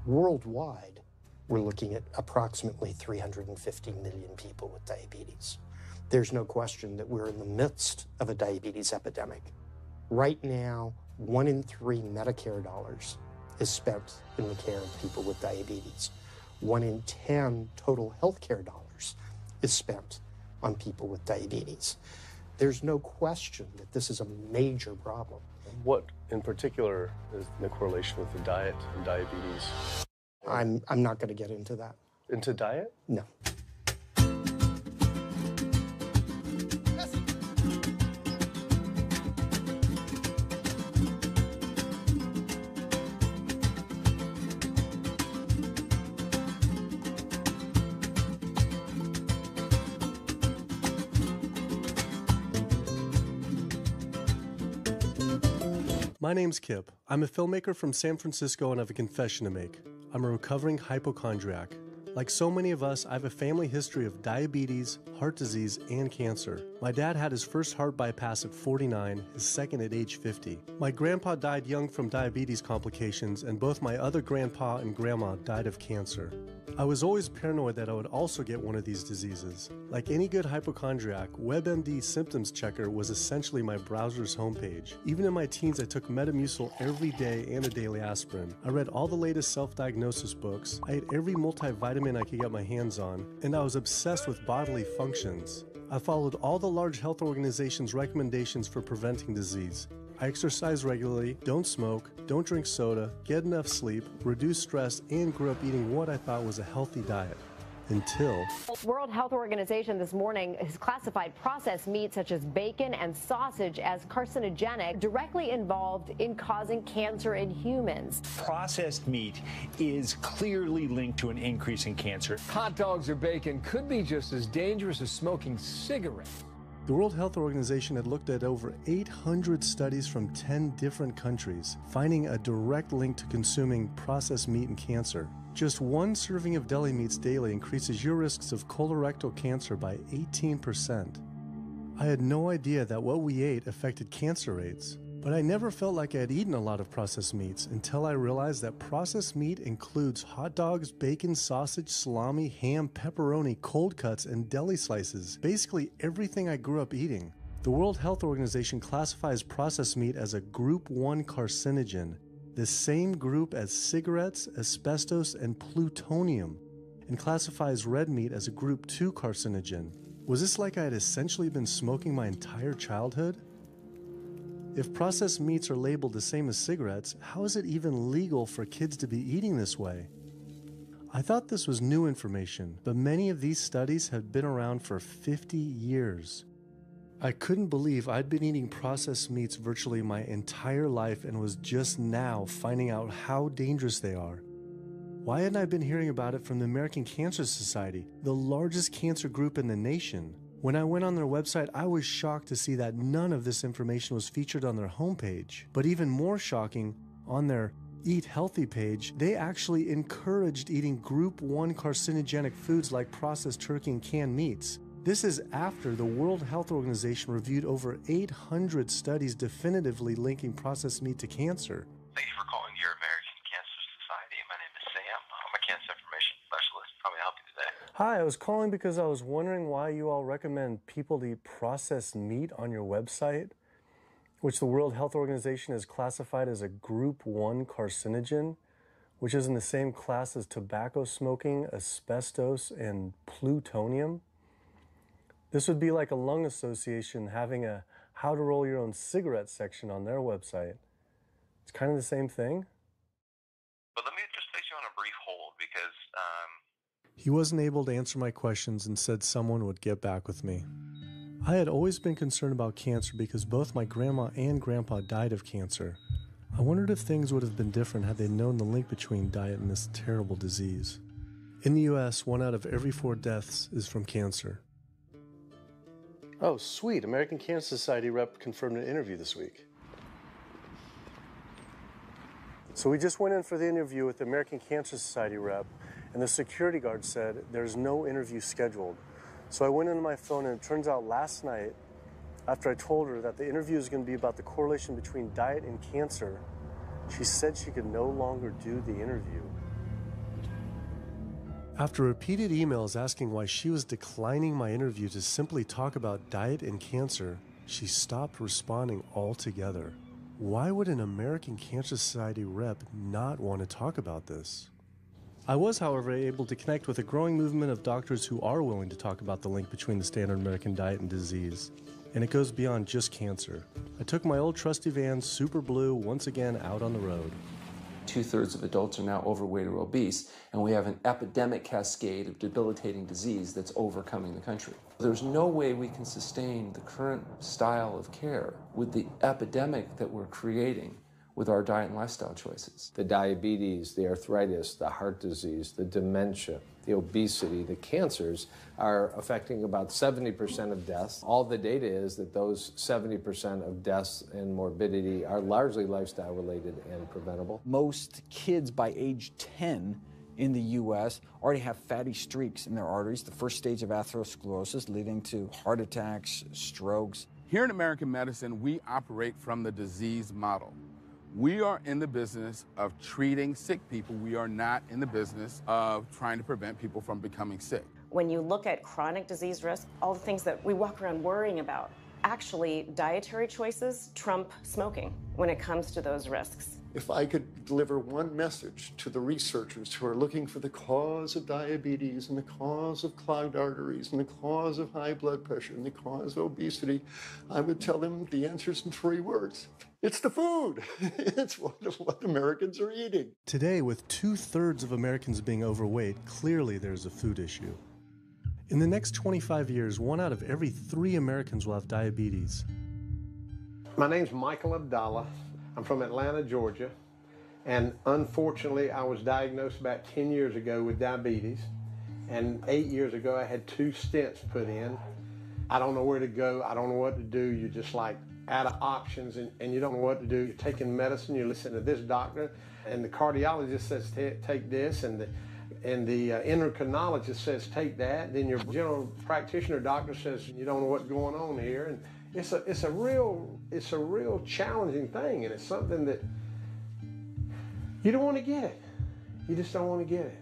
Worldwide, we're looking at approximately 350 million people with diabetes. There's no question that we're in the midst of a diabetes epidemic. Right now, 1 in 3 Medicare dollars is spent in the care of people with diabetes. 1 in 10 total healthcare dollars is spent on people with diabetes. There's no question that this is a major problem. What in particular is the correlation with the diet and diabetes? I'm not going to get into that. Into diet? No. My name's Kip. I'm a filmmaker from San Francisco and I have a confession to make. I'm a recovering hypochondriac. Like so many of us, I have a family history of diabetes, heart disease, and cancer. My dad had his first heart bypass at 49, his second at age 50. My grandpa died young from diabetes complications, and both my other grandpa and grandma died of cancer. I was always paranoid that I would also get one of these diseases. Like any good hypochondriac, WebMD Symptoms Checker was essentially my browser's homepage. Even in my teens, I took Metamucil every day and a daily aspirin. I read all the latest self-diagnosis books. I ate every multivitamin I could get my hands on, and I was obsessed with bodily functions. I followed all the large health organizations' recommendations for preventing disease. I exercise regularly, don't smoke, don't drink soda, get enough sleep, reduce stress, and grew up eating what I thought was a healthy diet. Until... World Health Organization this morning has classified processed meat such as bacon and sausage as carcinogenic, directly involved in causing cancer in humans. Processed meat is clearly linked to an increase in cancer. Hot dogs or bacon could be just as dangerous as smoking cigarettes. The World Health Organization had looked at over 800 studies from 10 different countries, finding a direct link to consuming processed meat and cancer. Just one serving of deli meats daily increases your risks of colorectal cancer by 18%. I had no idea that what we ate affected cancer rates, but I never felt like I had eaten a lot of processed meats until I realized that processed meat includes hot dogs, bacon, sausage, salami, ham, pepperoni, cold cuts, and deli slices. Basically everything I grew up eating. The World Health Organization classifies processed meat as a Group 1 carcinogen, the same group as cigarettes, asbestos, and plutonium, and classifies red meat as a Group 2 carcinogen. Was this like I had essentially been smoking my entire childhood? If processed meats are labeled the same as cigarettes, how is it even legal for kids to be eating this way? I thought this was new information, but many of these studies have been around for 50 years. I couldn't believe I'd been eating processed meats virtually my entire life and was just now finding out how dangerous they are. Why hadn't I been hearing about it from the American Cancer Society, the largest cancer group in the nation? When I went on their website, I was shocked to see that none of this information was featured on their homepage. But even more shocking, on their Eat Healthy page, they actually encouraged eating Group 1 carcinogenic foods like processed turkey and canned meats. This is after the World Health Organization reviewed over 800 studies definitively linking processed meat to cancer. Thank you for calling your American Cancer Society. My name is Sam. I'm a cancer information specialist. How may I help you today? Hi, I was calling because I was wondering why you all recommend people to eat processed meat on your website, which the World Health Organization has classified as a Group 1 carcinogen, which is in the same class as tobacco smoking, asbestos, and plutonium. This would be like a lung association having a how to roll your own cigarette section on their website. It's kind of the same thing. But let me just place you on a brief hold because He wasn't able to answer my questions and said someone would get back with me. I had always been concerned about cancer because both my grandma and grandpa died of cancer. I wondered if things would have been different had they known the link between diet and this terrible disease. In the US, 1 out of every 4 deaths is from cancer. Oh, sweet. American Cancer Society rep confirmed an interview this week. So we just went in for the interview with the American Cancer Society rep, and the security guard said there's no interview scheduled. So I went into my phone, and it turns out last night, after I told her that the interview is going to be about the correlation between diet and cancer, she said she could no longer do the interview. After repeated emails asking why she was declining my interview to simply talk about diet and cancer, she stopped responding altogether. Why would an American Cancer Society rep not want to talk about this? I was, however, able to connect with a growing movement of doctors who are willing to talk about the link between the standard American diet and disease. And it goes beyond just cancer. I took my old trusty van, Super Blue, once again out on the road. 2/3 of adults are now overweight or obese, and we have an epidemic cascade of debilitating disease that's overcoming the country. There's no way we can sustain the current style of care with the epidemic that we're creating with our diet and lifestyle choices. The diabetes, the arthritis, the heart disease, the dementia, the obesity, the cancers are affecting about 70% of deaths. All the data is that those 70% of deaths and morbidity are largely lifestyle related and preventable. Most kids by age 10 in the U.S. already have fatty streaks in their arteries, the first stage of atherosclerosis leading to heart attacks, strokes. Here in American medicine, we operate from the disease model. We are in the business of treating sick people. We are not in the business of trying to prevent people from becoming sick. When you look at chronic disease risk, all the things that we walk around worrying about, actually dietary choices trump smoking when it comes to those risks. If I could deliver one message to the researchers who are looking for the cause of diabetes and the cause of clogged arteries and the cause of high blood pressure and the cause of obesity, I would tell them the answer's in 3 words. It's the food. It's what Americans are eating. Today, with 2/3 of Americans being overweight, clearly there's a food issue. In the next 25 years, 1 out of every 3 Americans will have diabetes. My name's Michael Abdallah. I'm from Atlanta, Georgia, and unfortunately I was diagnosed about 10 years ago with diabetes, and 8 years ago I had 2 stents put in. I don't know where to go, I don't know what to do. You're just like out of options, and you don't know what to do. You're taking medicine, you listen to this doctor, and the cardiologist says take this, and the endocrinologist says take that. Then your general practitioner doctor says you don't know what's going on here, and it's a real challenging thing, and it's something that you don't want to get it. You just don't want to get it.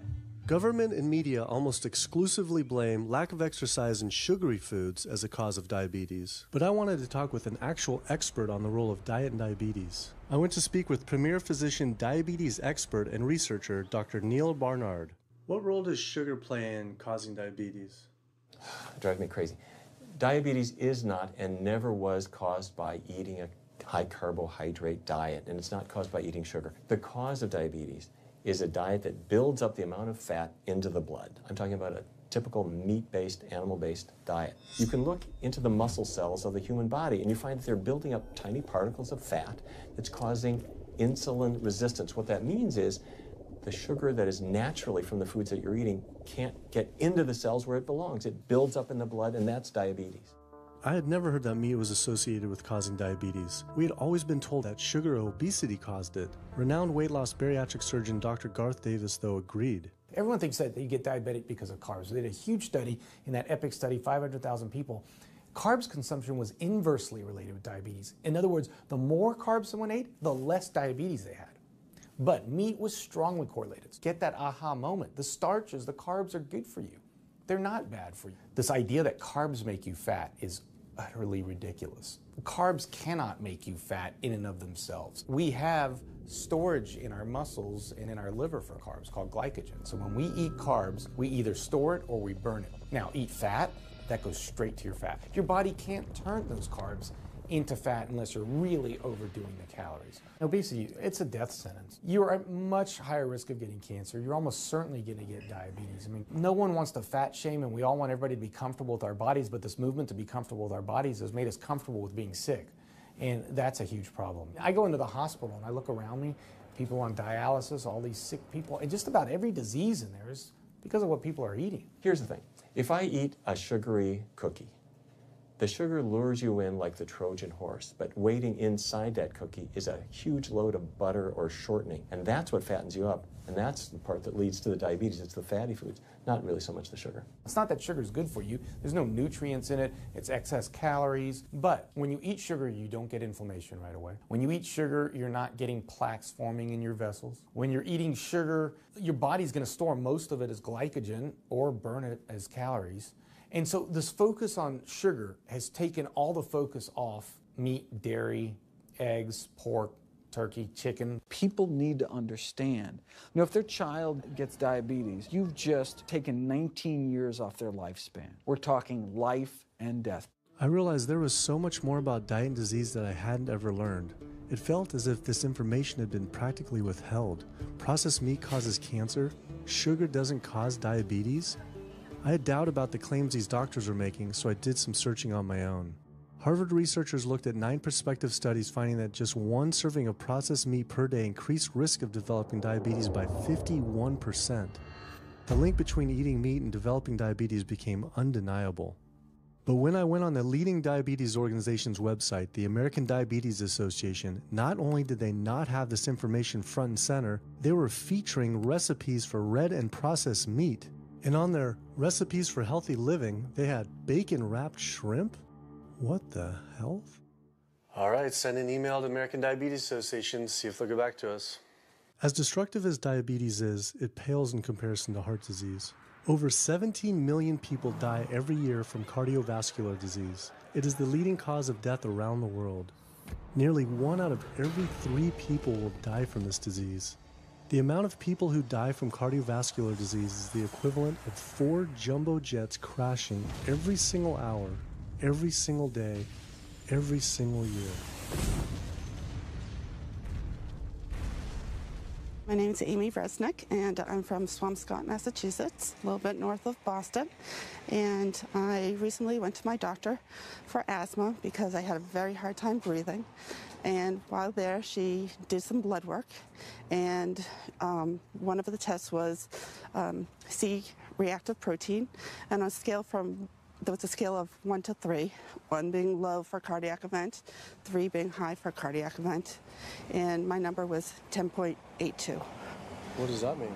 Government and media almost exclusively blame lack of exercise and sugary foods as a cause of diabetes. But I wanted to talk with an actual expert on the role of diet and diabetes. I went to speak with premier physician, diabetes expert, and researcher, Dr. Neil Barnard. What role does sugar play in causing diabetes? It drives me crazy. Diabetes is not and never was caused by eating a high carbohydrate diet, and it's not caused by eating sugar. The cause of diabetes is a diet that builds up the amount of fat into the blood. I'm talking about a typical meat-based, animal-based diet. You can look into the muscle cells of the human body and you find that they're building up tiny particles of fat that's causing insulin resistance. What that means is the sugar that is naturally from the foods that you're eating can't get into the cells where it belongs. It builds up in the blood, and that's diabetes. I had never heard that meat was associated with causing diabetes. We had always been told that sugar or obesity caused it. Renowned weight loss bariatric surgeon Dr. Garth Davis, though, agreed. Everyone thinks that you get diabetic because of carbs. They did a huge study in that EPIC study, 500,000 people. Carbs consumption was inversely related with diabetes. In other words, the more carbs someone ate, the less diabetes they had. But meat was strongly correlated. Get that aha moment. The starches, the carbs are good for you. They're not bad for you. This idea that carbs make you fat is utterly ridiculous. Carbs cannot make you fat in and of themselves. We have storage in our muscles and in our liver for carbs called glycogen. So when we eat carbs, we either store it or we burn it. Now, eat fat, that goes straight to your fat. Your body can't turn those carbs into fat unless you're really overdoing the calories. Obesity, it's a death sentence. You're at much higher risk of getting cancer. You're almost certainly going to get diabetes. I mean, no one wants to fat shame, and we all want everybody to be comfortable with our bodies, but this movement to be comfortable with our bodies has made us comfortable with being sick, and that's a huge problem. I go into the hospital and I look around me, people on dialysis, all these sick people, and just about every disease in there is because of what people are eating. Here's the thing. If I eat a sugary cookie, The sugar lures you in like the Trojan horse, but waiting inside that cookie is a huge load of butter or shortening, and that's what fattens you up, and that's the part that leads to the diabetes. It's the fatty foods, not really so much the sugar. It's not that sugar is good for you. There's no nutrients in it. It's excess calories. But when you eat sugar, you don't get inflammation right away. When you eat sugar, you're not getting plaques forming in your vessels. When you're eating sugar, your body's going to store most of it as glycogen or burn it as calories. And so this focus on sugar has taken all the focus off meat, dairy, eggs, pork, turkey, chicken. People need to understand, if their child gets diabetes, you've just taken 19 years off their lifespan. We're talking life and death. I realized there was so much more about diet and disease that I hadn't ever learned. It felt as if this information had been practically withheld. Processed meat causes cancer. Sugar doesn't cause diabetes. I had doubt about the claims these doctors were making, so I did some searching on my own. Harvard researchers looked at 9 prospective studies finding that just one serving of processed meat per day increased risk of developing diabetes by 51%. The link between eating meat and developing diabetes became undeniable. But when I went on the leading diabetes organization's website, the American Diabetes Association, not only did they not have this information front and center, they were featuring recipes for red and processed meat. And on their recipes for healthy living, they had bacon-wrapped shrimp? What the hell? All right, send an email to American Diabetes Association, see if they'll get back to us. As destructive as diabetes is, it pales in comparison to heart disease. Over 17 million people die every year from cardiovascular disease. It is the leading cause of death around the world. Nearly 1 out of every 3 people will die from this disease. The amount of people who die from cardiovascular disease is the equivalent of 4 jumbo jets crashing every single hour, every single day, every single year. My name is Amy Resnick, and I'm from Swampscott, Massachusetts, a little bit north of Boston. And I recently went to my doctor for asthma because I had a very hard time breathing. And while there, she did some blood work, and one of the tests was C-reactive protein, and on a scale there was a scale of 1 to 3, 1 being low for cardiac event, 3 being high for cardiac event, and my number was 10.82. What does that mean?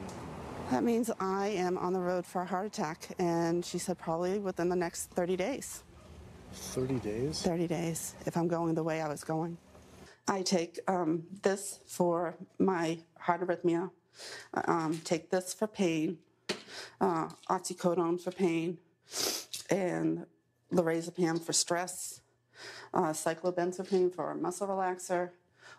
That means I am on the road for a heart attack, and she said probably within the next 30 days. 30 days? 30 days, if I'm going the way I was going. I take this for my heart arrhythmia, take this for pain, oxycodone for pain, and lorazepam for stress, cyclobenzaprine for a muscle relaxer.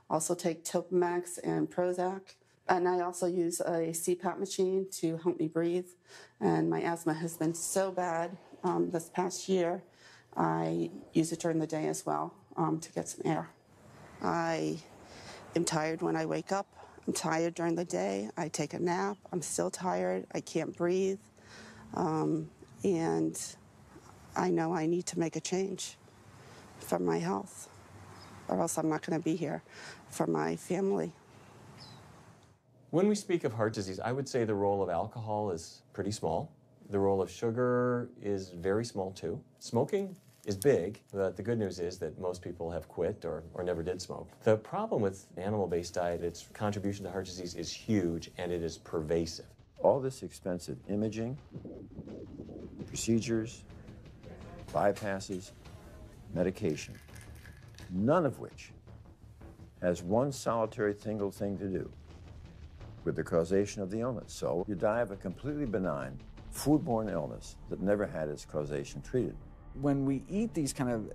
Also take Topamax and Prozac. And I also use a CPAP machine to help me breathe. And my asthma has been so bad this past year, I use it during the day as well to get some air. I am tired when I wake up. I'm tired during the day. I take a nap. I'm still tired. I can't breathe. And I know I need to make a change for my health, or else I'm not going to be here for my family. When we speak of heart disease, I would say the role of alcohol is pretty small. The role of sugar is very small too. Smoking is big, but the good news is that most people have quit or never did smoke. The problem with animal-based diet, its contribution to heart disease is huge, and it is pervasive. All this expensive imaging, procedures, bypasses, medication, none of which has one solitary single thing to do with the causation of the illness. So you die of a completely benign foodborne illness that never had its causation treated. When we eat these kind of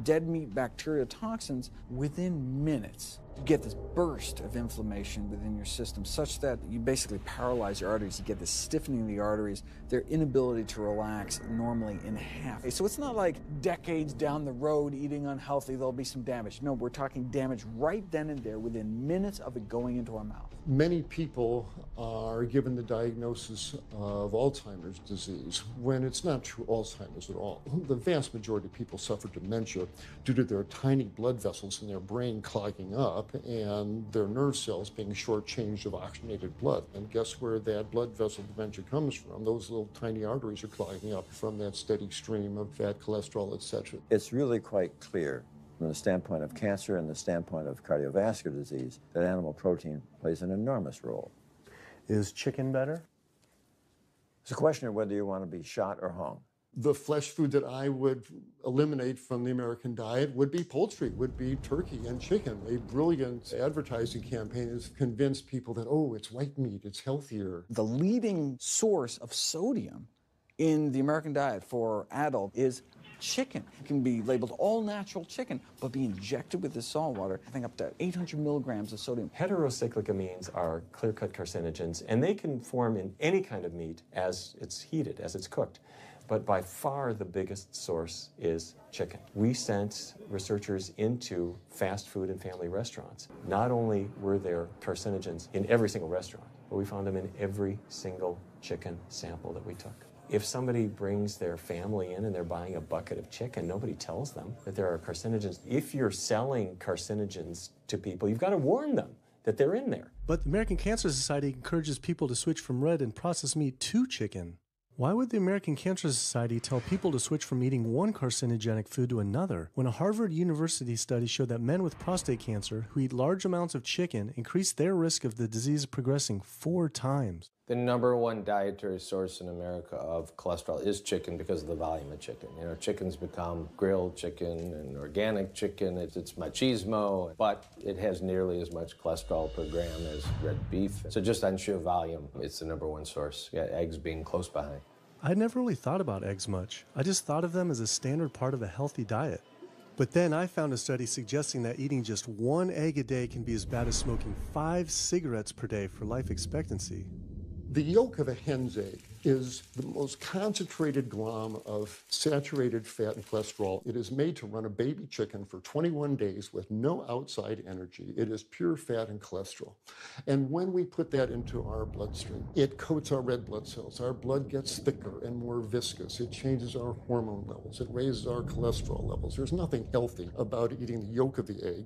dead meat bacteria toxins, within minutes, you get this burst of inflammation within your system such that you basically paralyze your arteries. You get this stiffening of the arteries, their inability to relax normally in half. So it's not like decades down the road eating unhealthy, there'll be some damage. No, we're talking damage right then and there within minutes of it going into our mouth. Many people are given the diagnosis of Alzheimer's disease when it's not true Alzheimer's at all. The vast majority of people suffer dementia due to their tiny blood vessels in their brain clogging up. up and their nerve cells being shortchanged of oxygenated blood. And guess where that blood vessel dementia comes from? Those little tiny arteries are clogging up from that steady stream of fat, cholesterol, etc. It's really quite clear from the standpoint of cancer and the standpoint of cardiovascular disease that animal protein plays an enormous role. Is chicken better? It's a question of whether you want to be shot or hung. The flesh food that I would eliminate from the American diet would be poultry, would be turkey and chicken. A brilliant advertising campaign has convinced people that, oh, it's white meat, it's healthier. The leading source of sodium in the American diet for adult is chicken. It can be labeled all natural chicken, but be injected with the salt water, I think up to 800 milligrams of sodium. Heterocyclic amines are clear-cut carcinogens, and they can form in any kind of meat as it's heated, as it's cooked. But by far the biggest source is chicken. We sent researchers into fast food and family restaurants. Not only were there carcinogens in every single restaurant, but we found them in every single chicken sample that we took. If somebody brings their family in and they're buying a bucket of chicken, nobody tells them that there are carcinogens. If you're selling carcinogens to people, you've got to warn them that they're in there. But the American Cancer Society encourages people to switch from red and processed meat to chicken. Why would the American Cancer Society tell people to switch from eating one carcinogenic food to another when a Harvard University study showed that men with prostate cancer who eat large amounts of chicken increased their risk of the disease progressing 4 times? The number one dietary source in America of cholesterol is chicken because of the volume of chicken. You know, chicken's become grilled chicken and organic chicken. It's machismo, but it has nearly as much cholesterol per gram as red beef. So just on sheer volume, it's the number one source. Yeah, eggs being close behind. I never really thought about eggs much. I just thought of them as a standard part of a healthy diet. But then I found a study suggesting that eating just 1 egg a day can be as bad as smoking 5 cigarettes per day for life expectancy. The yolk of a hen's egg is the most concentrated glom of saturated fat and cholesterol. It is made to run a baby chicken for 21 days with no outside energy. It is pure fat and cholesterol. And when we put that into our bloodstream, it coats our red blood cells. Our blood gets thicker and more viscous. It changes our hormone levels. It raises our cholesterol levels. There's nothing healthy about eating the yolk of the egg.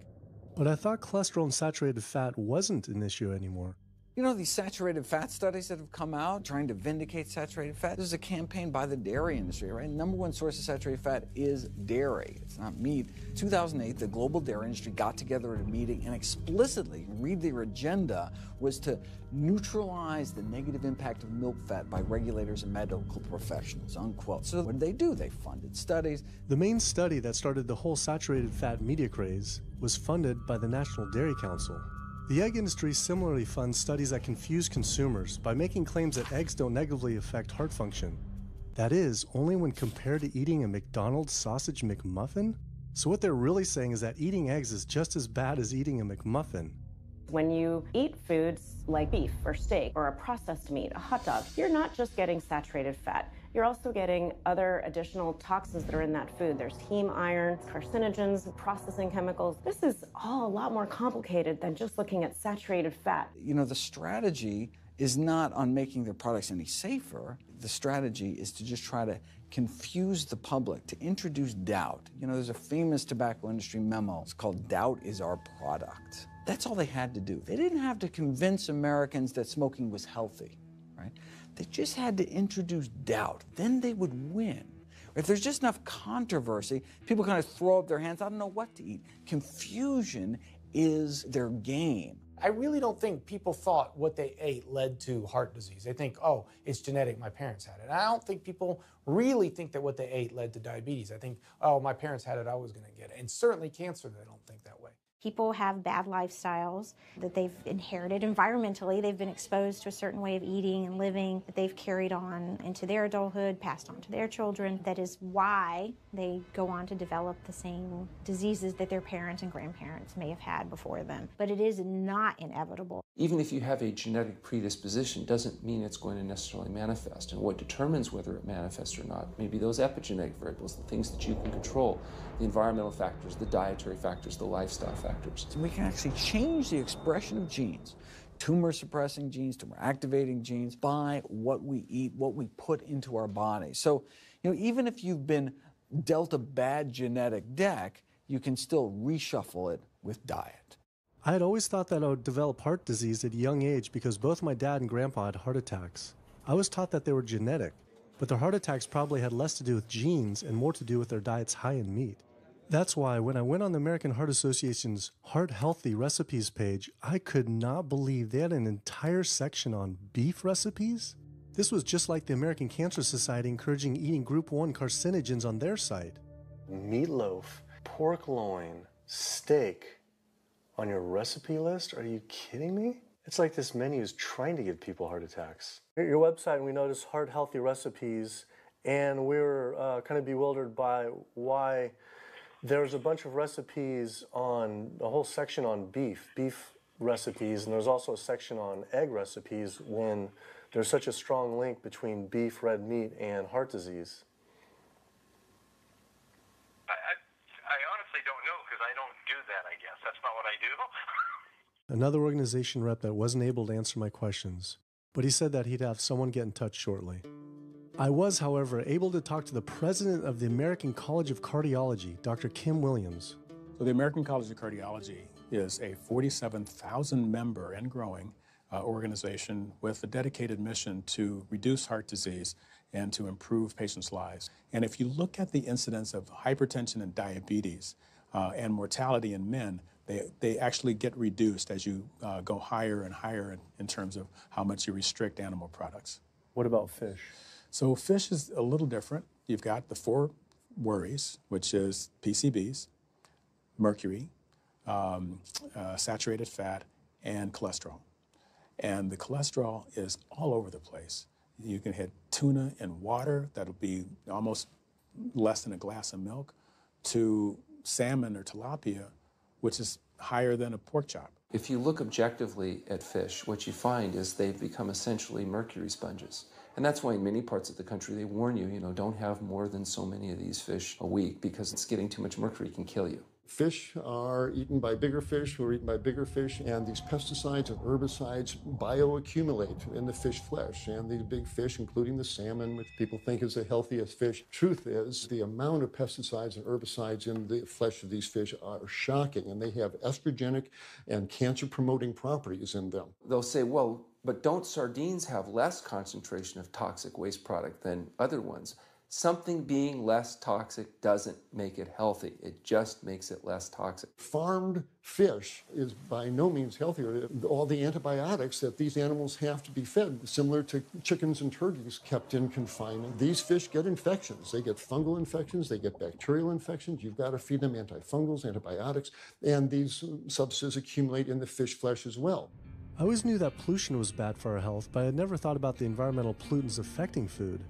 But I thought cholesterol and saturated fat wasn't an issue anymore. You know, these saturated fat studies that have come out trying to vindicate saturated fat, this is a campaign by the dairy industry, right? Number one source of saturated fat is dairy. It's not meat. 2008, the global dairy industry got together at a meeting and explicitly, read their agenda, was to neutralize the negative impact of milk fat by regulators and medical professionals, unquote. So what did they do? They funded studies. The main study that started the whole saturated fat media craze was funded by the National Dairy Council. The egg industry similarly funds studies that confuse consumers by making claims that eggs don't negatively affect heart function. That is, only when compared to eating a McDonald's sausage McMuffin? So what they're really saying is that eating eggs is just as bad as eating a McMuffin. When you eat foods like beef or steak or a processed meat, a hot dog, you're not just getting saturated fat. You're also getting other additional toxins that are in that food. There's heme iron, carcinogens, processing chemicals. This is all a lot more complicated than just looking at saturated fat. You know, the strategy is not on making their products any safer. The strategy is to just try to confuse the public, to introduce doubt. You know, there's a famous tobacco industry memo. It's called "Doubt is Our Product." That's all they had to do. They didn't have to convince Americans that smoking was healthy, right? They just had to introduce doubt. Then they would win. If there's just enough controversy, people kind of throw up their hands, I don't know what to eat. Confusion is their game. I really don't think people thought what they ate led to heart disease. They think, oh, it's genetic, my parents had it. And I don't think people really think that what they ate led to diabetes. I think, oh, my parents had it, I was going to get it. And certainly cancer, they don't think that way. People have bad lifestyles that they've inherited environmentally. They've been exposed to a certain way of eating and living that they've carried on into their adulthood, passed on to their children. That is why they go on to develop the same diseases that their parents and grandparents may have had before them. But it is not inevitable. Even if you have a genetic predisposition, doesn't mean it's going to necessarily manifest. And what determines whether it manifests or not may be those epigenetic variables, the things that you can control, the environmental factors, the dietary factors, the lifestyle factors. So we can actually change the expression of genes, tumor-suppressing genes, tumor-activating genes, by what we eat, what we put into our body. So, you know, even if you've been dealt a bad genetic deck, you can still reshuffle it with diet. I had always thought that I would develop heart disease at a young age because both my dad and grandpa had heart attacks. I was taught that they were genetic, but their heart attacks probably had less to do with genes and more to do with their diets high in meat. That's why when I went on the American Heart Association's Heart Healthy Recipes page, I could not believe they had an entire section on beef recipes. This was just like the American Cancer Society encouraging eating Group 1 carcinogens on their site. Meatloaf, pork loin, steak on your recipe list? Are you kidding me? It's like this menu is trying to give people heart attacks. At your website, we noticed Heart Healthy Recipes, and we were kind of bewildered by why there's a bunch of recipes on, a whole section on beef recipes, and there's also a section on egg recipes when there's such a strong link between beef, red meat, and heart disease. I honestly don't know because I don't do that, I guess. That's not what I do. Another organization rep that wasn't able to answer my questions, but he said that he'd have someone get in touch shortly. I was, however, able to talk to the president of the American College of Cardiology, Dr. Kim Williams. So the American College of Cardiology is a 47,000 member and growing organization with a dedicated mission to reduce heart disease and to improve patients' lives. And if you look at the incidence of hypertension and diabetes and mortality in men, they actually get reduced as you go higher and higher in terms of how much you restrict animal products. What about fish? So fish is a little different. You've got the 4 worries, which is PCBs, mercury, saturated fat, and cholesterol. And the cholesterol is all over the place. You can hit tuna in water, that'll be almost less than a glass of milk, to salmon or tilapia, which is higher than a pork chop. If you look objectively at fish, what you find is they've become essentially mercury sponges. And that's why in many parts of the country they warn you, don't have more than so many of these fish a week because it's getting too much mercury can kill you. Fish are eaten by bigger fish who are eaten by bigger fish, and these pesticides and herbicides bioaccumulate in the fish flesh. And these big fish, including the salmon, which people think is the healthiest fish, truth is the amount of pesticides and herbicides in the flesh of these fish are shocking, and they have estrogenic and cancer-promoting properties in them. They'll say, well, but don't sardines have less concentration of toxic waste product than other ones? Something being less toxic doesn't make it healthy. It just makes it less toxic. Farmed fish is by no means healthier. All the antibiotics that these animals have to be fed, similar to chickens and turkeys kept in confinement. These fish get infections. They get fungal infections. They get bacterial infections. You've got to feed them antifungals, antibiotics, and these substances accumulate in the fish flesh as well. I always knew that pollution was bad for our health, but I had never thought about the environmental pollutants affecting food.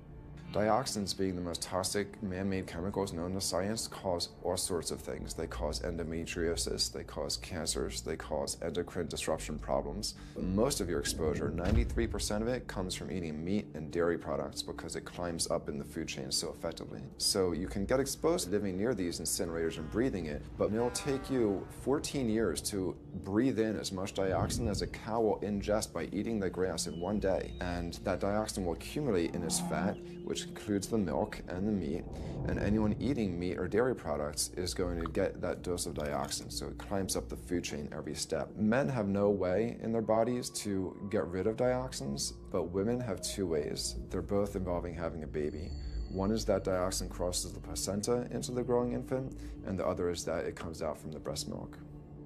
Dioxins, being the most toxic man-made chemicals known to science, cause all sorts of things. They cause endometriosis, they cause cancers, they cause endocrine disruption problems. Most of your exposure, 93% of it, comes from eating meat and dairy products because it climbs up in the food chain so effectively. So you can get exposed to living near these incinerators and breathing it, but it'll take you 14 years to breathe in as much dioxin as a cow will ingest by eating the grass in one day. And that dioxin will accumulate in its fat, which includes the milk and the meat, and anyone eating meat or dairy products is going to get that dose of dioxin, so it climbs up the food chain every step. Men have no way in their bodies to get rid of dioxins, but women have 2 ways. They're both involving having a baby. One is that dioxin crosses the placenta into the growing infant, and the other is that it comes out from the breast milk.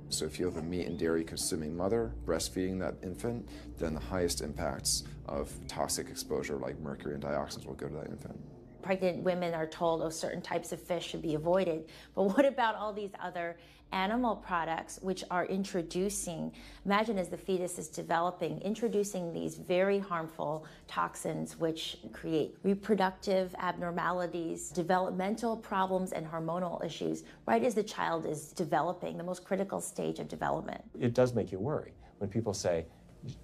So if you have a meat and dairy consuming mother breastfeeding that infant, then the highest impacts of toxic exposure like mercury and dioxins will go to that infant. Pregnant women are told, oh, certain types of fish should be avoided. But what about all these other animal products which are introducing, imagine as the fetus is developing, introducing these very harmful toxins which create reproductive abnormalities, developmental problems, and hormonal issues right as the child is developing, the most critical stage of development. It does make you worry when people say,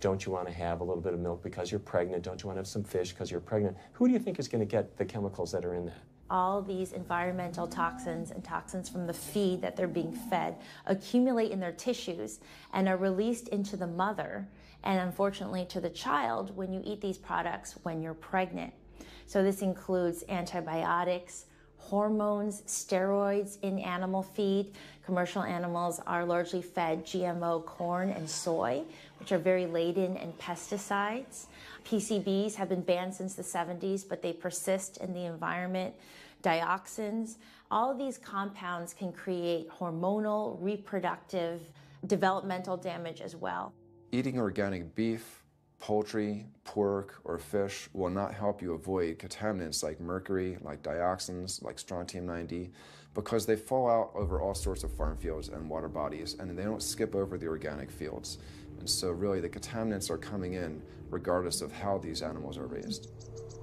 don't you want to have a little bit of milk because you're pregnant? Don't you want to have some fish because you're pregnant? Who do you think is going to get the chemicals that are in that? All these environmental toxins and toxins from the feed that they're being fed accumulate in their tissues and are released into the mother and unfortunately to the child when you eat these products when you're pregnant. So this includes antibiotics, hormones, steroids in animal feed. Commercial animals are largely fed GMO corn and soy, which are very laden in pesticides. PCBs have been banned since the 70s, but they persist in the environment. Dioxins, all of these compounds can create hormonal, reproductive, developmental damage as well. Eating organic beef, poultry, pork, or fish will not help you avoid contaminants like mercury, like dioxins, like strontium-90, because they fall out over all sorts of farm fields and water bodies, and they don't skip over the organic fields. And so really the contaminants are coming in regardless of how these animals are raised.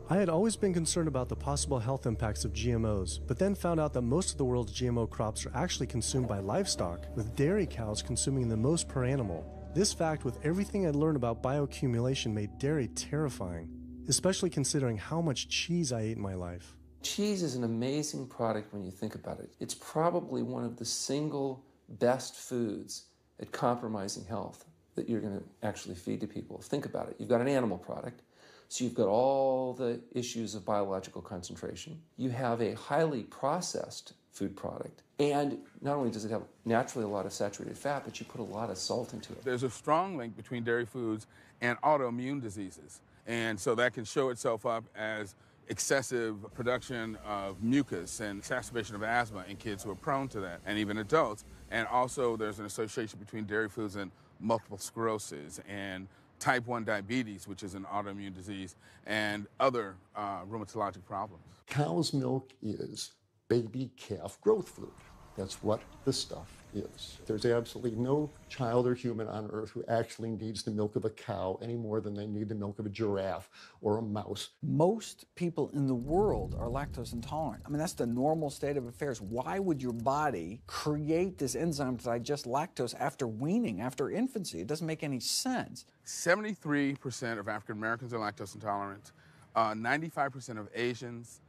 I had always been concerned about the possible health impacts of GMOs, but then found out that most of the world's GMO crops are actually consumed by livestock, with dairy cows consuming the most per animal. This fact, with everything I'd learned about bioaccumulation, made dairy terrifying, especially considering how much cheese I ate in my life. Cheese is an amazing product when you think about it. It's probably one of the single best foods at compromising health that you're going to actually feed to people. Think about it. You've got an animal product, so you've got all the issues of biological concentration. You have a highly processed food product, and not only does it have naturally a lot of saturated fat, but you put a lot of salt into it. There's a strong link between dairy foods and autoimmune diseases, and so that can show itself up as excessive production of mucus and exacerbation of asthma in kids who are prone to that, and even adults. And also there's an association between dairy foods and multiple sclerosis and type 1 diabetes, which is an autoimmune disease, and other rheumatologic problems. Cow's milk is baby calf growth fluid. That's what the stuff is. There's absolutely no child or human on earth who actually needs the milk of a cow any more than they need the milk of a giraffe or a mouse. Most people in the world are lactose intolerant. I mean, that's the normal state of affairs. Why would your body create this enzyme to digest lactose after weaning, after infancy? It doesn't make any sense. 73% of African Americans are lactose intolerant, 95% of Asians,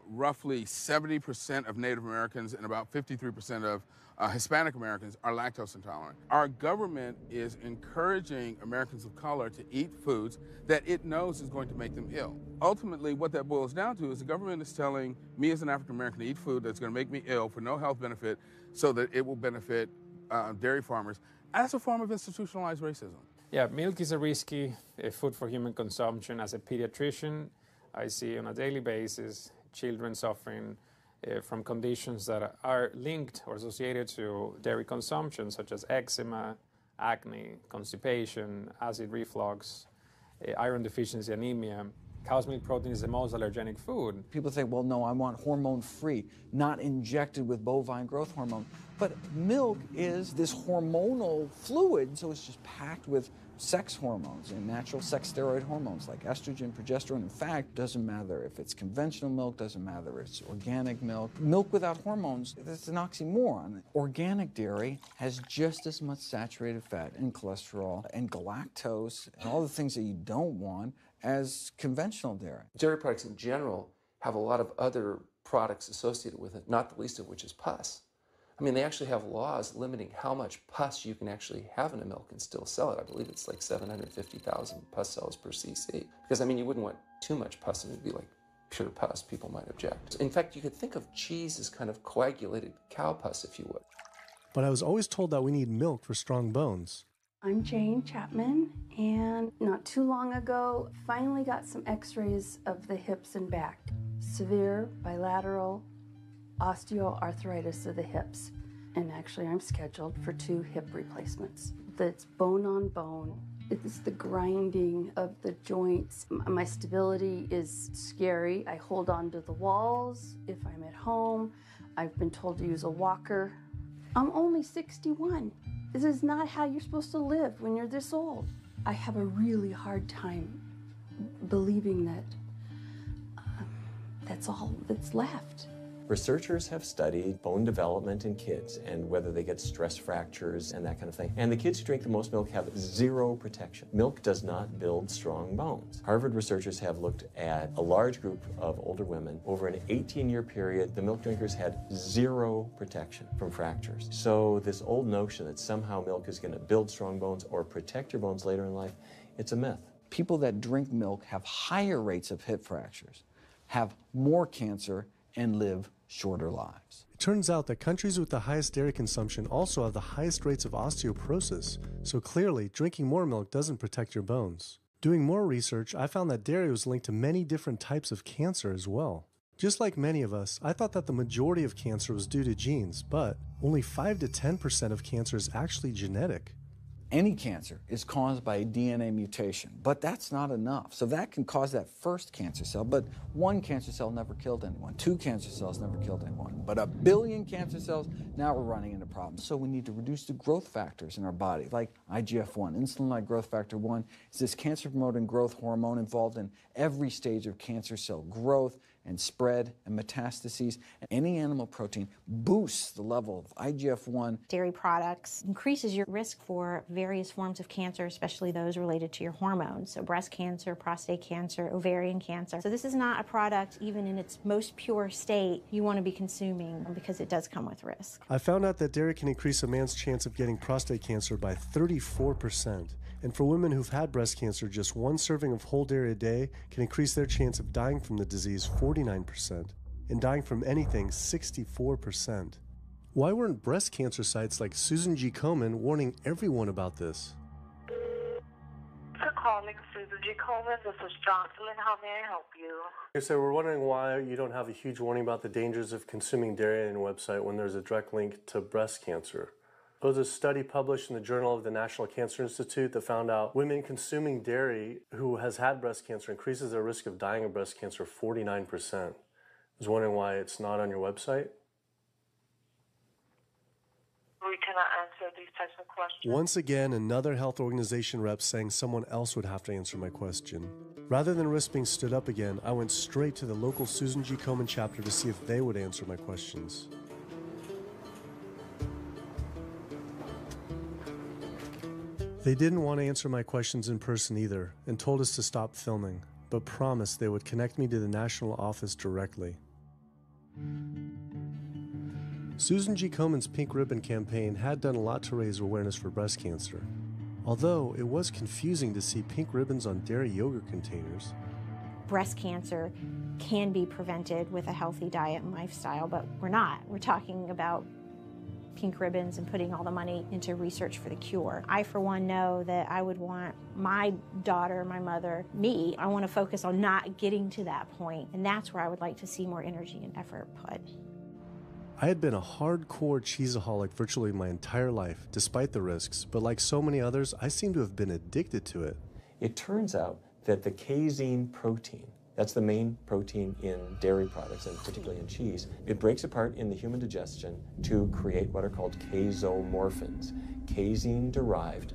roughly 70% of Native Americans, and about 53% of Hispanic Americans are lactose intolerant. Our government is encouraging Americans of color to eat foods that it knows is going to make them ill. Ultimately, what that boils down to is the government is telling me as an African American to eat food that's going to make me ill for no health benefit so that it will benefit dairy farmers as a form of institutionalized racism. Yeah, milk is a risky food for human consumption. As a pediatrician, I see on a daily basis children suffering from conditions that are linked or associated to dairy consumption, such as eczema, acne, constipation, acid reflux, iron deficiency, anemia. Cow's milk protein is the most allergenic food. People say, well, no, I want hormone-free, not injected with bovine growth hormone. But milk is this hormonal fluid, so it's just packed with sex hormones and natural sex steroid hormones like estrogen, progesterone. In fact, doesn't matter if it's conventional milk, doesn't matter if it's organic milk. Milk without hormones, that's an oxymoron. Organic dairy has just as much saturated fat and cholesterol and galactose and all the things that you don't want as conventional dairy. Dairy products in general have a lot of other products associated with it, not the least of which is pus. I mean, they actually have laws limiting how much pus you can actually have in a milk and still sell it. I believe it's like 750,000 pus cells per cc. Because, I mean, you wouldn't want too much pus and it would be like pure pus. People might object. In fact, you could think of cheese as kind of coagulated cow pus, if you would. But I was always told that we need milk for strong bones. I'm Jane Chapman, and not too long ago, finally got some x-rays of the hips and back. Severe bilateral osteoarthritis of the hips. And actually, I'm scheduled for 2 hip replacements. That's bone on bone. It's the grinding of the joints. My stability is scary. I hold on to the walls if I'm at home. I've been told to use a walker. I'm only 61. This is not how you're supposed to live when you're this old. I have a really hard time believing that that's all that's left. Researchers have studied bone development in kids and whether they get stress fractures and that kind of thing. And the kids who drink the most milk have 0 protection. Milk does not build strong bones. Harvard researchers have looked at a large group of older women. Over an 18-year period, the milk drinkers had 0 protection from fractures. So this old notion that somehow milk is going to build strong bones or protect your bones later in life, it's a myth. People that drink milk have higher rates of hip fractures, have more cancer, and live shorter lives. It turns out that countries with the highest dairy consumption also have the highest rates of osteoporosis, so clearly drinking more milk doesn't protect your bones. Doing more research, I found that dairy was linked to many different types of cancer as well. Just like many of us, I thought that the majority of cancer was due to genes, but only 5 to 10% of cancer is actually genetic. Any cancer is caused by a DNA mutation, but that's not enough. So that can cause that first cancer cell, but one cancer cell never killed anyone. 2 cancer cells never killed anyone. But 1 billion cancer cells, now we're running into problems. So we need to reduce the growth factors in our body, like IGF-1. Insulin-like growth factor 1 is this cancer-promoting growth hormone involved in every stage of cancer cell growth and spread and metastases. Any animal protein boosts the level of IGF-1. Dairy products increases your risk for various forms of cancer, especially those related to your hormones. So breast cancer, prostate cancer, ovarian cancer. So this is not a product, even in its most pure state, you want to be consuming because it does come with risk. I found out that dairy can increase a man's chance of getting prostate cancer by 34%. And for women who've had breast cancer, just 1 serving of whole dairy a day can increase their chance of dying from the disease 49%, and dying from anything 64%. Why weren't breast cancer sites like Susan G. Komen warning everyone about this? For calling Susan G. Komen, this is Jocelyn. How may I help you? So we're wondering why you don't have a huge warning about the dangers of consuming dairy on your website when there's a direct link to breast cancer. There was a study published in the Journal of the National Cancer Institute that found out women consuming dairy who has had breast cancer increases their risk of dying of breast cancer 49%. I was wondering why it's not on your website. We cannot answer these types of questions. Once again, another health organization rep saying someone else would have to answer my question. Rather than risk being stood up again, I went straight to the local Susan G. Komen chapter to see if they would answer my questions. They didn't want to answer my questions in person either, and told us to stop filming, but promised they would connect me to the national office directly. Susan G. Komen's Pink Ribbon campaign had done a lot to raise awareness for breast cancer, although it was confusing to see pink ribbons on dairy yogurt containers. Breast cancer can be prevented with a healthy diet and lifestyle, but we're not. We're talking about pink ribbons and putting all the money into research for the cure. I, for one, know that I would want my daughter, my mother, me, I want to focus on not getting to that point, and that's where I would like to see more energy and effort put. I had been a hardcore cheeseaholic virtually my entire life, despite the risks, but like so many others, I seem to have been addicted to it. It turns out that the casein protein, that's the main protein in dairy products, and particularly in cheese, it breaks apart in the human digestion to create what are called casomorphins, casein-derived,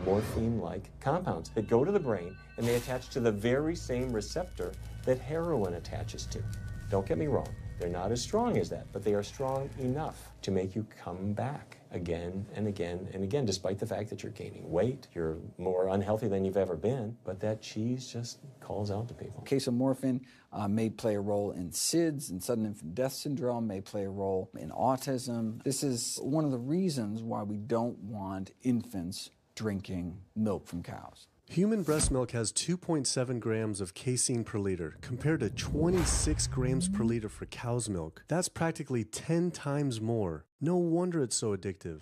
morphine-like compounds that go to the brain, and they attach to the very same receptor that heroin attaches to. Don't get me wrong. They're not as strong as that, but they are strong enough to make you come back again and again and again, despite the fact that you're gaining weight, you're more unhealthy than you've ever been, but that cheese just calls out to people. Casomorphin may play a role in SIDS, and sudden infant death syndrome, may play a role in autism. This is one of the reasons why we don't want infants drinking milk from cows. Human breast milk has 2.7 grams of casein per liter, compared to 26 grams per liter for cow's milk. That's practically 10 times more. No wonder it's so addictive.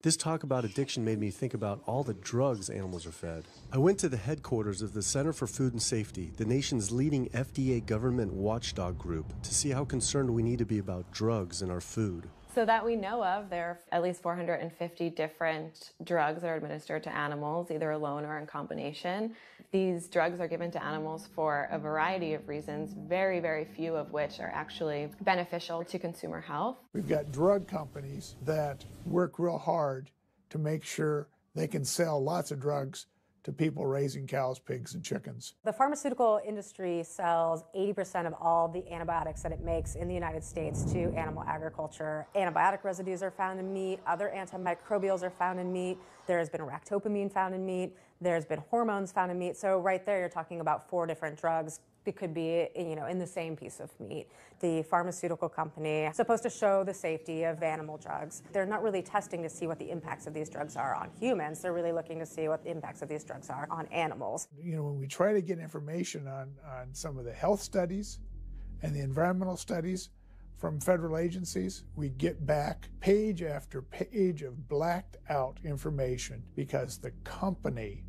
This talk about addiction made me think about all the drugs animals are fed. I went to the headquarters of the Center for Food and Safety, the nation's leading FDA government watchdog group, to see how concerned we need to be about drugs in our food. So that we know of, there are at least 450 different drugs that are administered to animals, either alone or in combination. These drugs are given to animals for a variety of reasons, very, very few of which are actually beneficial to consumer health. We've got drug companies that work real hard to make sure they can sell lots of drugs to people raising cows, pigs, and chickens. The pharmaceutical industry sells 80% of all the antibiotics that it makes in the United States to animal agriculture. Antibiotic residues are found in meat, other antimicrobials are found in meat, there has been ractopamine found in meat, there's been hormones found in meat. So right there you're talking about 4 different drugs. It could be, in the same piece of meat. The pharmaceutical company is supposed to show the safety of animal drugs. They're not really testing to see what the impacts of these drugs are on humans. They're really looking to see what the impacts of these drugs are on animals. When we try to get information on some of the health studies and the environmental studies, from federal agencies, we get back page after page of blacked out information because the company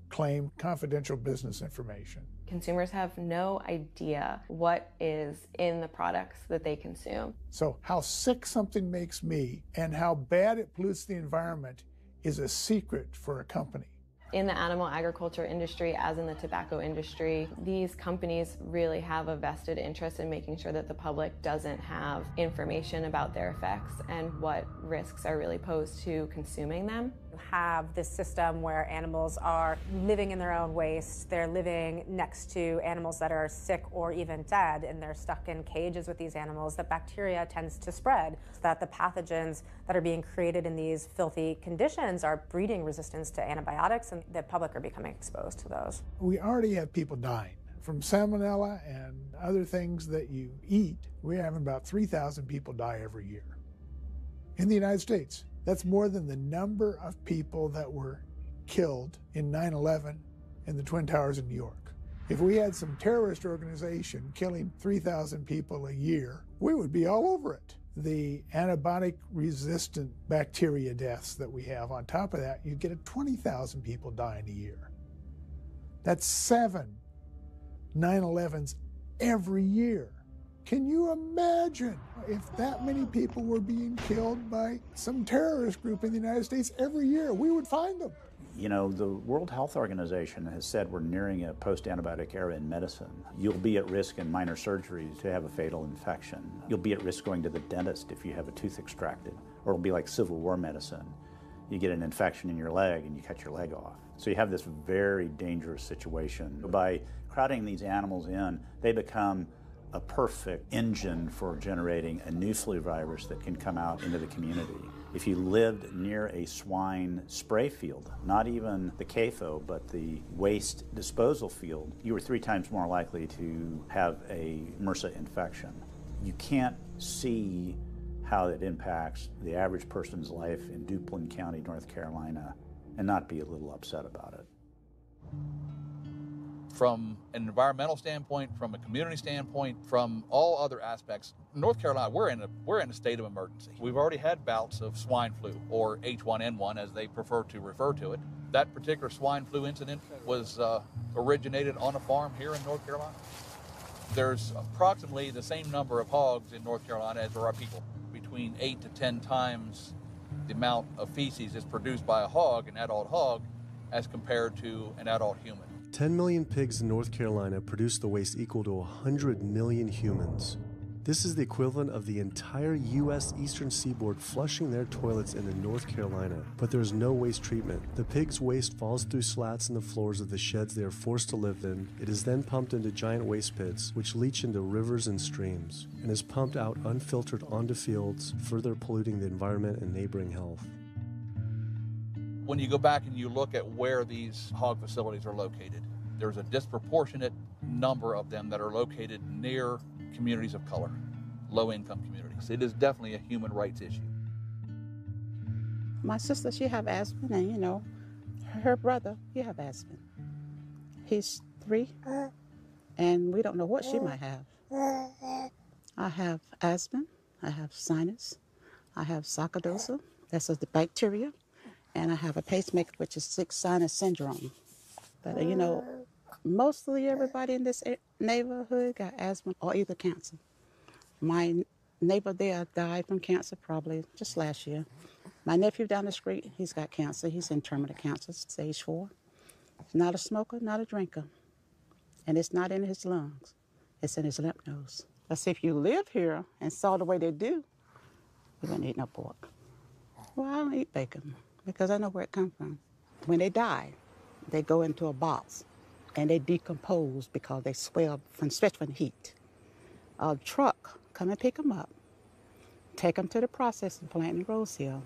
claimed confidential business information. Consumers have no idea what is in the products that they consume. So how sick something makes me and how bad it pollutes the environment is a secret for a company. In the animal agriculture industry, as in the tobacco industry, these companies really have a vested interest in making sure that the public doesn't have information about their effects and what risks are really posed to consuming them. You have this system where animals are living in their own waste, they're living next to animals that are sick or even dead, and they're stuck in cages with these animals. The bacteria tends to spread, so that the pathogens that are being created in these filthy conditions are breeding resistance to antibiotics, and the public are becoming exposed to those. We already have people dying from salmonella and other things that you eat. We're having about 3,000 people die every year in the United States. That's more than the number of people that were killed in 9/11 in the Twin Towers in New York. If we had some terrorist organization killing 3,000 people a year, we would be all over it. The antibiotic-resistant bacteria deaths that we have, on top of that, you get 20,000 people dying a year. That's 7 9/11s every year. Can you imagine if that many people were being killed by some terrorist group in the United States every year? We would find them. You know, the World Health Organization has said we're nearing a post-antibiotic era in medicine. You'll be at risk in minor surgeries to have a fatal infection. You'll be at risk going to the dentist if you have a tooth extracted. Or it'll be like Civil War medicine. You get an infection in your leg and you cut your leg off. So you have this very dangerous situation. By crowding these animals in, they become a perfect engine for generating a new flu virus that can come out into the community. If you lived near a swine spray field, not even the CAFO, but the waste disposal field, you were 3 times more likely to have a MRSA infection. You can't see how it impacts the average person's life in Duplin County, North Carolina, and not be a little upset about it. From an environmental standpoint, from a community standpoint, from all other aspects, North Carolina, we're in a state of emergency. We've already had bouts of swine flu, or H1N1 as they prefer to refer to it. That particular swine flu incident was originated on a farm here in North Carolina. There's approximately the same number of hogs in North Carolina as there are people. Between 8 to 10 times the amount of feces is produced by a hog, an adult hog, as compared to an adult human. 10 million pigs in North Carolina produce the waste equal to 100 million humans. This is the equivalent of the entire U.S. eastern seaboard flushing their toilets into North Carolina. But there's no waste treatment. The pigs' waste falls through slats in the floors of the sheds they are forced to live in. It is then pumped into giant waste pits, which leach into rivers and streams, and is pumped out unfiltered onto fields, further polluting the environment and neighboring health. When you go back and you look at where these hog facilities are located, there's a disproportionate number of them that are located near communities of color, low-income communities. It is definitely a human rights issue. My sister, she have asthma, and you know, her brother, he have asthma. He's 3, and we don't know what she might have. I have asthma, I have sinus, I have sarcoidosis, that's the bacteria, and I have a pacemaker, which is 6 sinus syndrome. But you know, mostly everybody in this neighborhood got asthma or either cancer. My neighbor there died from cancer probably just last year. My nephew down the street, he's got cancer. He's in terminal cancer, stage 4. He's not a smoker, not a drinker. And it's not in his lungs. It's in his lymph nodes. But see, if you live here and saw the way they do, you wouldn't eat no pork. Well, I don't eat bacon because I know where it comes from. When they die, they go into a box and they decompose because they swell especially from the heat. A truck come and pick them up, take them to the processing plant in Rose Hill,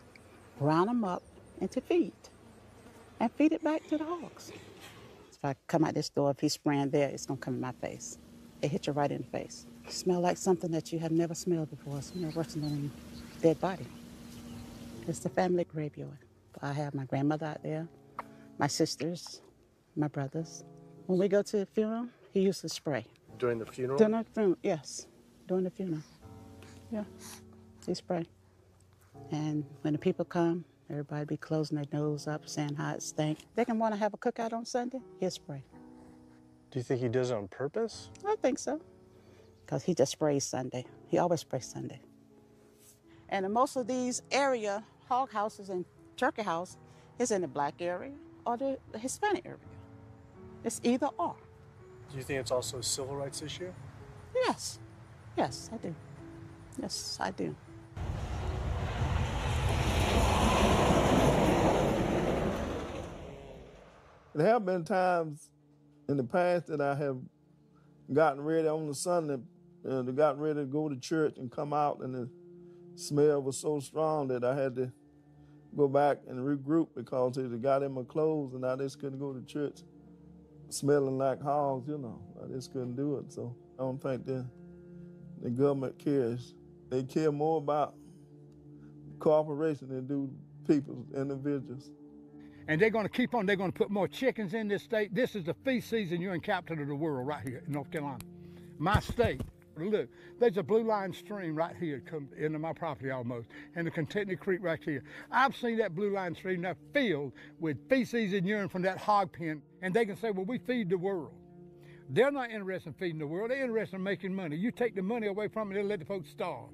round them up into feed, and feed it back to the hogs. If I come out this door, if he's spraying there, it's gonna come in my face. It hit you right in the face. Smell like something that you have never smelled before. It's worse than a dead body. It's the family graveyard. I have my grandmother out there, my sisters, my brothers. When we go to the funeral, he used to spray. During the funeral? During the funeral, yes. During the funeral. Yeah, he spray. And when the people come, everybody be closing their nose up, saying how it stink. They can want to have a cookout on Sunday, he'll spray. Do you think he does it on purpose? I think so, because he just sprays Sunday. He always sprays Sunday. And in most of these area, hog houses and turkey house is in the black area or the Hispanic area. It's either or. Do you think it's also a civil rights issue? Yes. Yes, I do. Yes, I do. There have been times in the past that I have gotten ready on the Sunday, gotten ready to go to church and come out, and the smell was so strong that I had to go back and regroup because it got in my clothes and I just couldn't go to church smelling like hogs, you know. I just couldn't do it. So I don't think the government cares. They care more about corporations than do people, individuals. And they're going to keep on, they're going to put more chickens in this state. This is the feast season. You're in capital of the world right here in North Carolina. My state, look, there's a blue line stream right here come into my property almost, and the Contentney Creek right here. I've seen that blue line stream now filled with feces and urine from that hog pen, and they can say, well, we feed the world. They're not interested in feeding the world. They're interested in making money. You take the money away from them, they'll let the folks starve.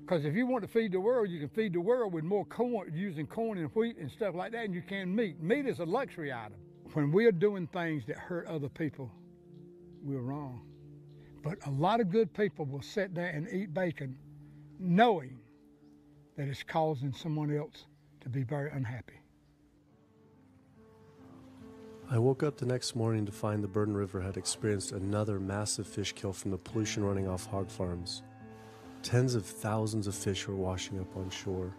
Because if you want to feed the world, you can feed the world with more corn, using corn and wheat and stuff like that, and you can meat. Meat is a luxury item. When we're doing things that hurt other people, we're wrong. But a lot of good people will sit there and eat bacon knowing that it's causing someone else to be very unhappy. I woke up the next morning to find the Burden River had experienced another massive fish kill from the pollution running off hog farms. Tens of thousands of fish were washing up on shore.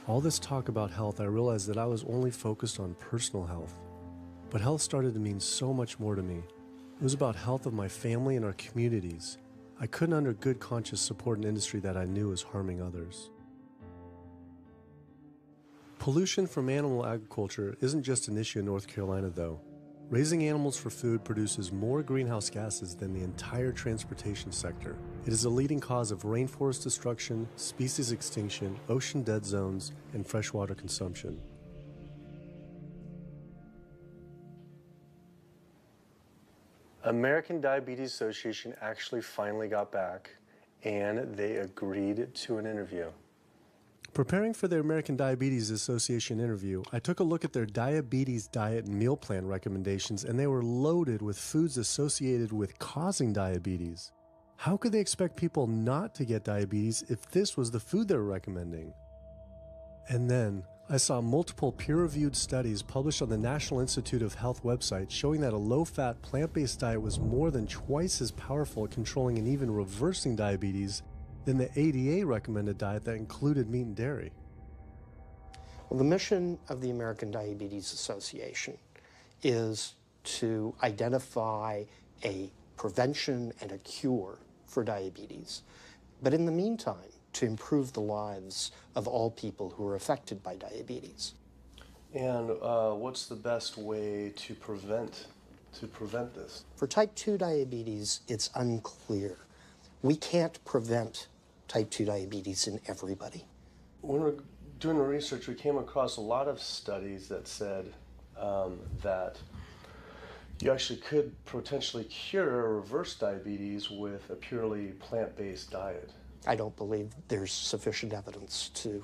All this talk about health, I realized that I was only focused on personal health. But health started to mean so much more to me. It was about health of my family and our communities. I couldn't under good conscience support an industry that I knew was harming others. Pollution from animal agriculture isn't just an issue in North Carolina, though. Raising animals for food produces more greenhouse gases than the entire transportation sector. It is a leading cause of rainforest destruction, species extinction, ocean dead zones, and freshwater consumption. American Diabetes Association actually finally got back, and they agreed to an interview. Preparing for their American Diabetes Association interview, I took a look at their diabetes diet and meal plan recommendations, and they were loaded with foods associated with causing diabetes. How could they expect people not to get diabetes if this was the food they were recommending? And then, I saw multiple peer-reviewed studies published on the National Institute of Health website showing that a low-fat, plant-based diet was more than twice as powerful at controlling and even reversing diabetes than the ADA recommended diet that included meat and dairy. Well, the mission of the American Diabetes Association is to identify a prevention and a cure for diabetes, but in the meantime, to improve the lives of all people who are affected by diabetes. And what's the best way to prevent this? For type 2 diabetes, it's unclear. We can't prevent type 2 diabetes in everybody. When we're doing the research, we came across a lot of studies that said that you actually could potentially cure or reverse diabetes with a purely plant-based diet. I don't believe there's sufficient evidence to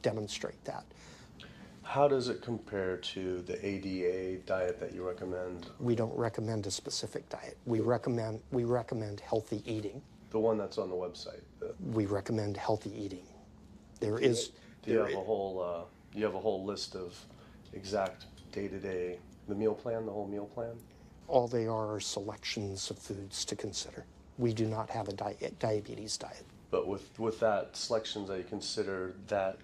demonstrate that. How does it compare to the ADA diet that you recommend? We don't recommend a specific diet. We recommend healthy eating. The one that's on the website. We recommend healthy eating. Do you have a whole list of exact day-to-day, the meal plan, the whole meal plan? All they are selections of foods to consider. We do not have a diabetes diet. But with that selections, that you consider that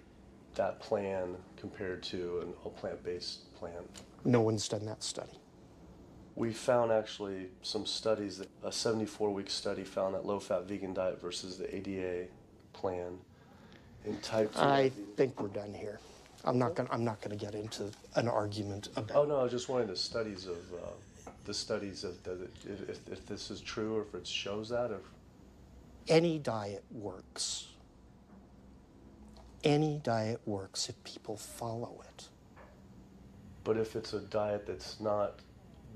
plan compared to a plant-based plan? No one's done that study. We found actually some studies, that a 74-week study found that low-fat vegan diet versus the ADA plan in type 2. I think we're done here. I'm not going to get into an argument about. Oh no, I was just wondering the studies of if this is true or if it shows that. Or... Any diet works. Any diet works if people follow it. But if it's a diet that's not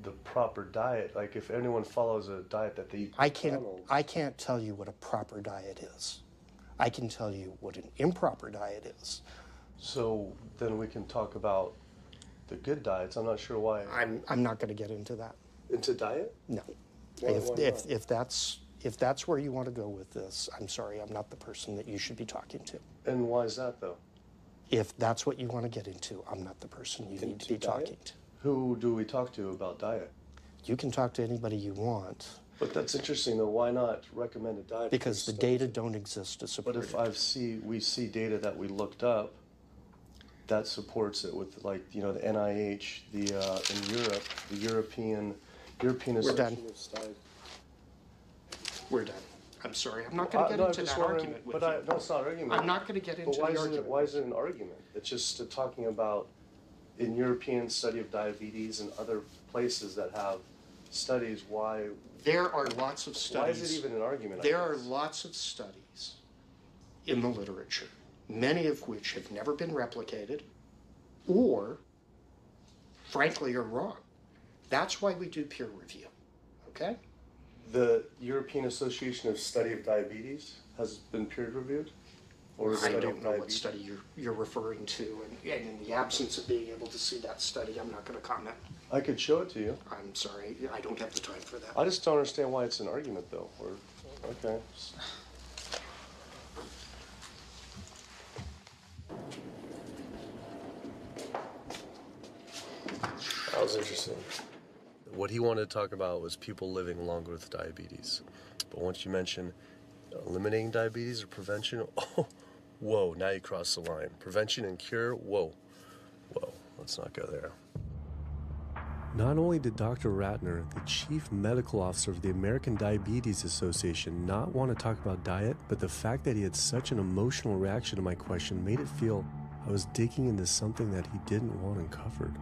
the proper diet, like if anyone follows a diet that they eat I can't tell you what a proper diet is. I can tell you what an improper diet is. So then we can talk about the good diets. I'm not sure why. I'm not going to get into that. Into diet? No. Why If that's where you want to go with this, I'm sorry, I'm not the person that you should be talking to. And why is that, though? If that's what you want to get into, I'm not the person you need to be talking to. Who do we talk to about diet? You can talk to anybody you want. But that's interesting, though. Why not recommend a diet? Because the data don't exist to support it. But if we see data that we looked up that supports it with, like, you know, the NIH, in Europe, the European Association of Studies. We're done. I'm sorry. I'm not going to get into that argument with you. No, it's not an argument. I'm not going to get into the argument. Why is it an argument? It's just talking about in European study of diabetes and other places that have studies, why... There are lots of studies. Why is it even an argument? There are lots of studies in the literature, many of which have never been replicated or, frankly, are wrong. That's why we do peer review, okay? The European Association of Study of Diabetes has been peer reviewed? Or I don't know what study you're referring to, and in the absence of being able to see that study, I'm not going to comment. I could show it to you. I'm sorry, I don't have the time for that. I just don't understand why it's an argument, though. Okay. That was interesting. What he wanted to talk about was people living longer with diabetes. But once you mention eliminating diabetes or prevention, oh, whoa, now you cross the line. Prevention and cure, whoa, let's not go there. Not only did Dr. Ratner, the chief medical officer of the American Diabetes Association, not want to talk about diet, but the fact that he had such an emotional reaction to my question made it feel I was digging into something that he didn't want uncovered.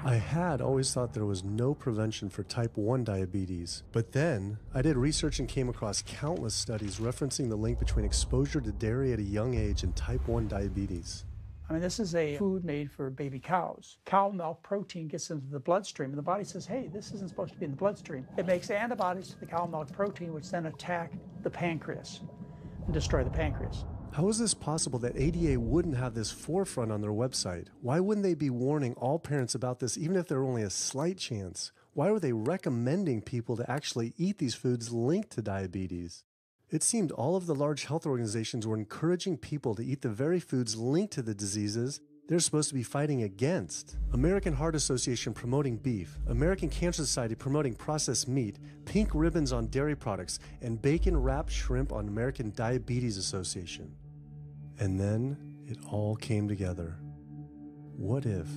I had always thought there was no prevention for type 1 diabetes, but then I did research and came across countless studies referencing the link between exposure to dairy at a young age and type 1 diabetes. I mean, this is a food made for baby cows. Cow milk protein gets into the bloodstream, and the body says, hey, this isn't supposed to be in the bloodstream. It makes antibodies to the cow milk protein, which then attack the pancreas and destroy the pancreas. How is this possible that ADA wouldn't have this forefront on their website? Why wouldn't they be warning all parents about this, even if there were only a slight chance? Why were they recommending people to actually eat these foods linked to diabetes? It seemed all of the large health organizations were encouraging people to eat the very foods linked to the diseases they're supposed to be fighting against. American Heart Association promoting beef, American Cancer Society promoting processed meat, pink ribbons on dairy products, and bacon-wrapped shrimp on American Diabetes Association. And then it all came together. What if?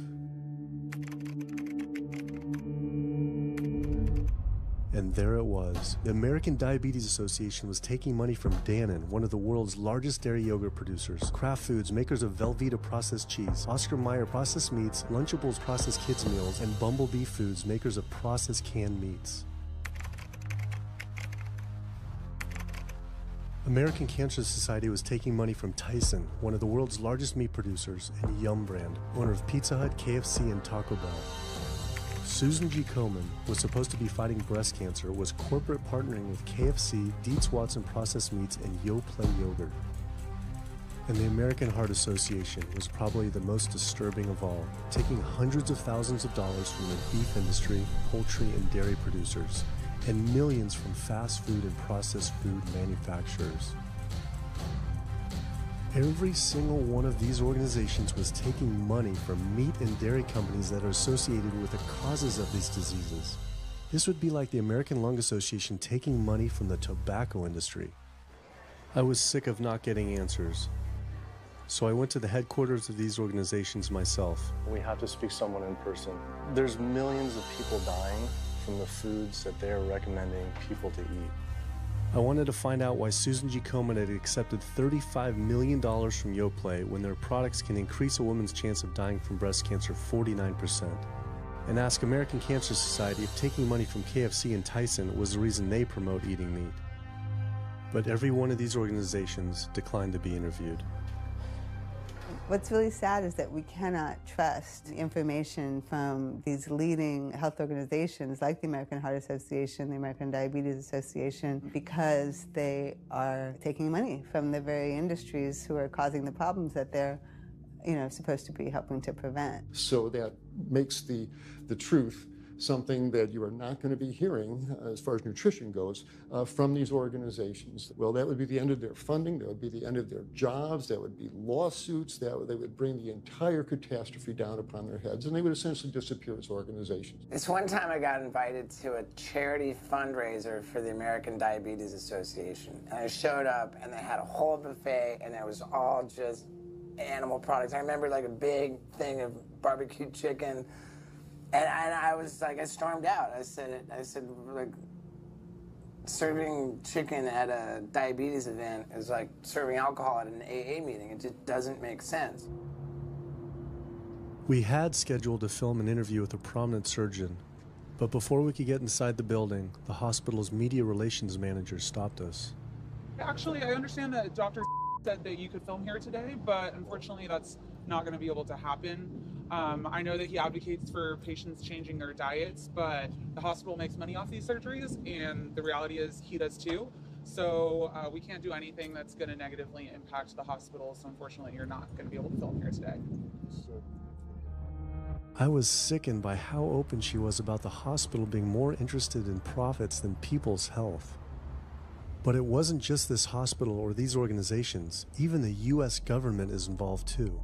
And there it was. The American Diabetes Association was taking money from Dannon, one of the world's largest dairy yogurt producers, Kraft Foods, makers of Velveeta processed cheese, Oscar Mayer processed meats, Lunchables processed kids meals, and Bumblebee Foods, makers of processed canned meats. American Cancer Society was taking money from Tyson, one of the world's largest meat producers, and Yum Brand, owner of Pizza Hut, KFC, and Taco Bell. Susan G. Komen was supposed to be fighting breast cancer, was corporate partnering with KFC, Dietz Watson Processed Meats, and Yoplait Yogurt. And the American Heart Association was probably the most disturbing of all, taking hundreds of thousands of dollars from the beef industry, poultry, and dairy producers, and millions from fast food and processed food manufacturers. Every single one of these organizations was taking money from meat and dairy companies that are associated with the causes of these diseases. This would be like the American Lung Association taking money from the tobacco industry. I was sick of not getting answers, so I went to the headquarters of these organizations myself. We have to speak to someone in person. There's millions of people dying from the foods that they're recommending people to eat. I wanted to find out why Susan G. Komen had accepted $35 million from Yoplait when their products can increase a woman's chance of dying from breast cancer 49%, and ask American Cancer Society if taking money from KFC and Tyson was the reason they promote eating meat. But every one of these organizations declined to be interviewed. What's really sad is that we cannot trust information from these leading health organizations like the American Heart Association, the American Diabetes Association, because they are taking money from the very industries who are causing the problems that they're, supposed to be helping to prevent. So that makes the truth something that you are not going to be hearing, as far as nutrition goes, from these organizations. Well, that would be the end of their funding, that would be the end of their jobs, that would be lawsuits, they would bring the entire catastrophe down upon their heads, and they would essentially disappear as organizations. This one time I got invited to a charity fundraiser for the American Diabetes Association, and I showed up, and they had a whole buffet, and it was all just animal products. I remember like a big thing of barbecue chicken. And I was like, I stormed out. I said, like, serving chicken at a diabetes event is like serving alcohol at an AA meeting. It just doesn't make sense. We had scheduled to film an interview with a prominent surgeon, but before we could get inside the building, the hospital's media relations manager stopped us. Actually, I understand that Dr. said that you could film here today, but unfortunately that's not going to be able to happen. I know that he advocates for patients changing their diets, but the hospital makes money off these surgeries, and the reality is he does too. So we can't do anything that's going to negatively impact the hospital, so unfortunately you're not going to be able to film here today. I was sickened by how open she was about the hospital being more interested in profits than people's health. But it wasn't just this hospital or these organizations. Even the U.S. government is involved too.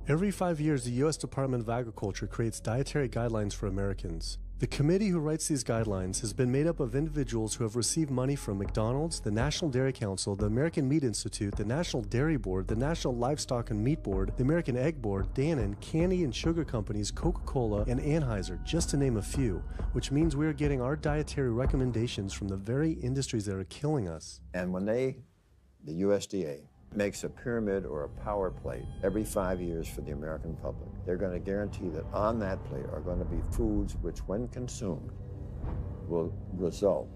Every 5 years, the U.S. Department of Agriculture creates dietary guidelines for Americans. The committee who writes these guidelines has been made up of individuals who have received money from McDonald's, the National Dairy Council, the American Meat Institute, the National Dairy Board, the National Livestock and Meat Board, the American Egg Board, Dannon, candy and sugar companies, Coca-Cola, and Anheuser, just to name a few, which means we are getting our dietary recommendations from the very industries that are killing us. And when the USDA, makes a pyramid or a power plate every 5 years for the American public, they're going to guarantee that on that plate are going to be foods which, when consumed, will result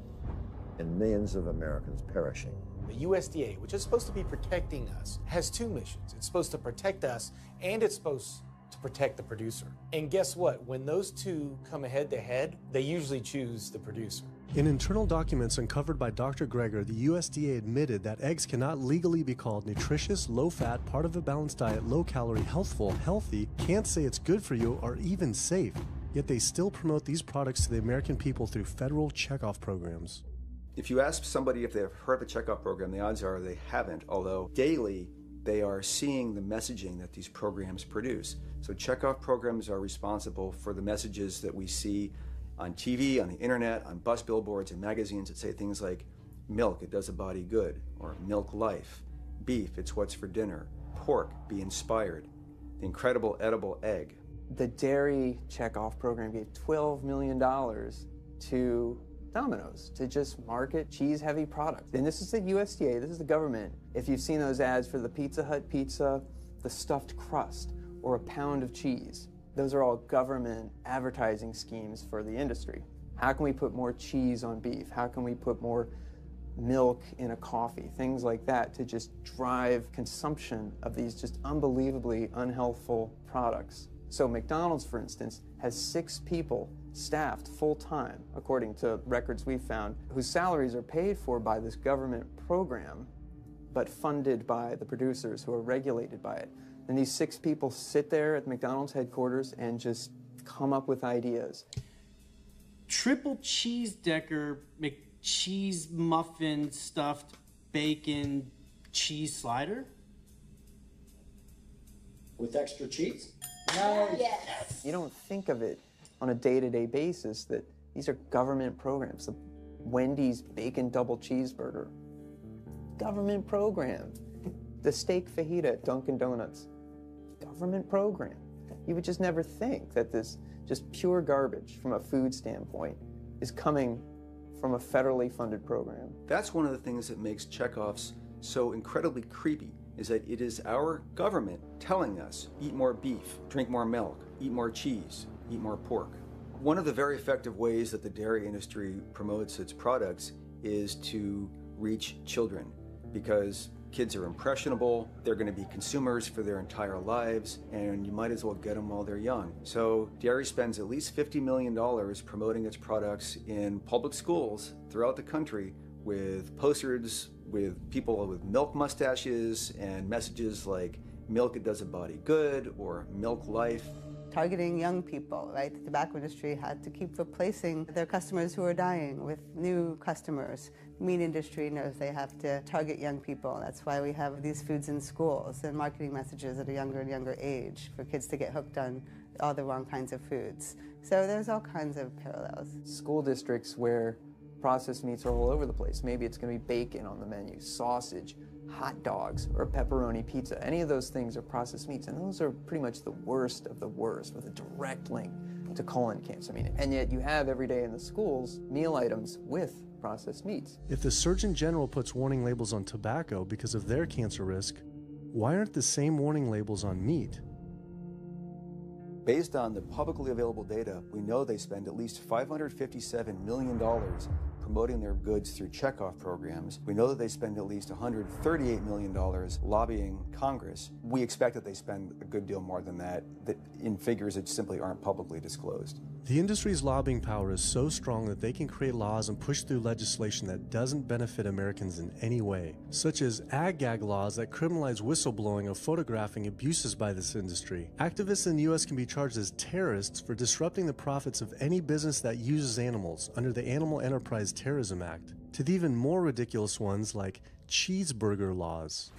in millions of Americans perishing. The USDA, which is supposed to be protecting us, has two missions. It's supposed to protect us, and it's supposed to protect the producer. And guess what? When those two come head to head, they usually choose the producer. In internal documents uncovered by Dr. Greger, the USDA admitted that eggs cannot legally be called nutritious, low-fat, part of a balanced diet, low-calorie, healthful, healthy, can't say it's good for you, or even safe. Yet they still promote these products to the American people through federal checkoff programs. If you ask somebody if they've heard of a checkoff program, the odds are they haven't, although daily they are seeing the messaging that these programs produce. So checkoff programs are responsible for the messages that we see on TV, on the internet, on bus billboards and magazines that say things like, milk, it does a body good, or milk life, beef, it's what's for dinner, pork, be inspired, the incredible edible egg. The dairy checkoff program gave $12 million to Domino's to just market cheese-heavy products. And this is the USDA, this is the government. If you've seen those ads for the Pizza Hut pizza, the stuffed crust, or a pound of cheese, those are all government advertising schemes for the industry. How can we put more cheese on beef? How can we put more milk in a coffee? Things like that to just drive consumption of these just unbelievably unhealthful products. So McDonald's, for instance, has 6 people staffed full-time, according to records we found, whose salaries are paid for by this government program, but funded by the producers who are regulated by it. And these 6 people sit there at McDonald's headquarters and just come up with ideas. Triple cheese decker McCheese muffin stuffed bacon cheese slider? With extra cheese? No. Yes. You don't think of it on a day-to-day basis that these are government programs. The Wendy's bacon double cheeseburger, government program. The steak fajita at Dunkin' Donuts, government program. You would just never think that this just pure garbage from a food standpoint is coming from a federally funded program. That's one of the things that makes checkoffs so incredibly creepy, is that it is our government telling us, eat more beef, drink more milk, eat more cheese, eat more pork. One of the very effective ways that the dairy industry promotes its products is to reach children because kids are impressionable, they're going to be consumers for their entire lives, and you might as well get them while they're young. So dairy spends at least $50 million promoting its products in public schools throughout the country with posters with people with milk mustaches and messages like milk, it does a body good, or milk life. Targeting young people, right? The tobacco industry had to keep replacing their customers who are dying with new customers. The meat industry knows they have to target young people. That's why we have these foods in schools and marketing messages at a younger and younger age for kids to get hooked on all the wrong kinds of foods. So there's all kinds of parallels. School districts where processed meats are all over the place. Maybe it's going to be bacon on the menu, sausage, hot dogs, or a pepperoni pizza. Any of those things are processed meats, and those are pretty much the worst of the worst with a direct link to colon cancer. And yet you have every day in the schools meal items with processed meats. If the Surgeon General puts warning labels on tobacco because of their cancer risk, why aren't the same warning labels on meat? Based on the publicly available data, we know they spend at least $557 million promoting their goods through checkoff programs. We know that they spend at least $138 million lobbying Congress. We expect that they spend a good deal more than that in figures that simply aren't publicly disclosed. The industry's lobbying power is so strong that they can create laws and push through legislation that doesn't benefit Americans in any way, such as ag-gag laws that criminalize whistleblowing or photographing abuses by this industry. Activists in the U.S. can be charged as terrorists for disrupting the profits of any business that uses animals under the Animal Enterprise Terrorism Act, to the even more ridiculous ones like cheeseburger laws.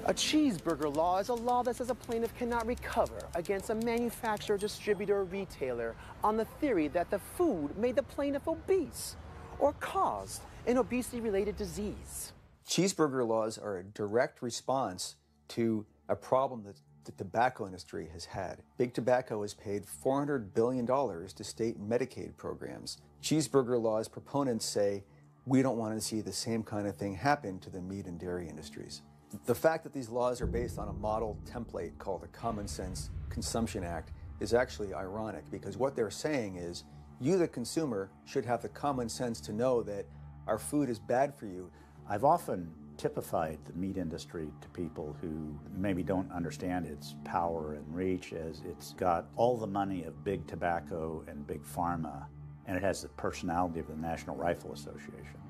A cheeseburger law is a law that says a plaintiff cannot recover against a manufacturer, distributor, or retailer on the theory that the food made the plaintiff obese or caused an obesity-related disease. Cheeseburger laws are a direct response to a problem that the tobacco industry has had. Big Tobacco has paid $400 billion to state Medicaid programs. Cheeseburger laws proponents say, we don't want to see the same kind of thing happen to the meat and dairy industries. The fact that these laws are based on a model template called the Common Sense Consumption Act is actually ironic, because what they're saying is, you, the consumer, should have the common sense to know that our food is bad for you. I've often typified the meat industry to people who maybe don't understand its power and reach, as it's got all the money of big tobacco and big pharma, and it has the personality of the National Rifle Association.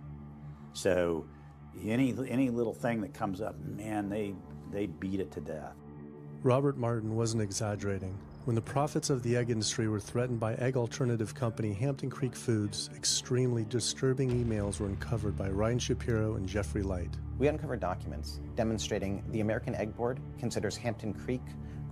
So any little thing that comes up, man, they beat it to death. Robert Martin wasn't exaggerating. When the profits of the egg industry were threatened by egg alternative company Hampton Creek Foods, extremely disturbing emails were uncovered by Ryan Shapiro and Jeffrey Light. We uncovered documents demonstrating the American Egg Board considers Hampton Creek,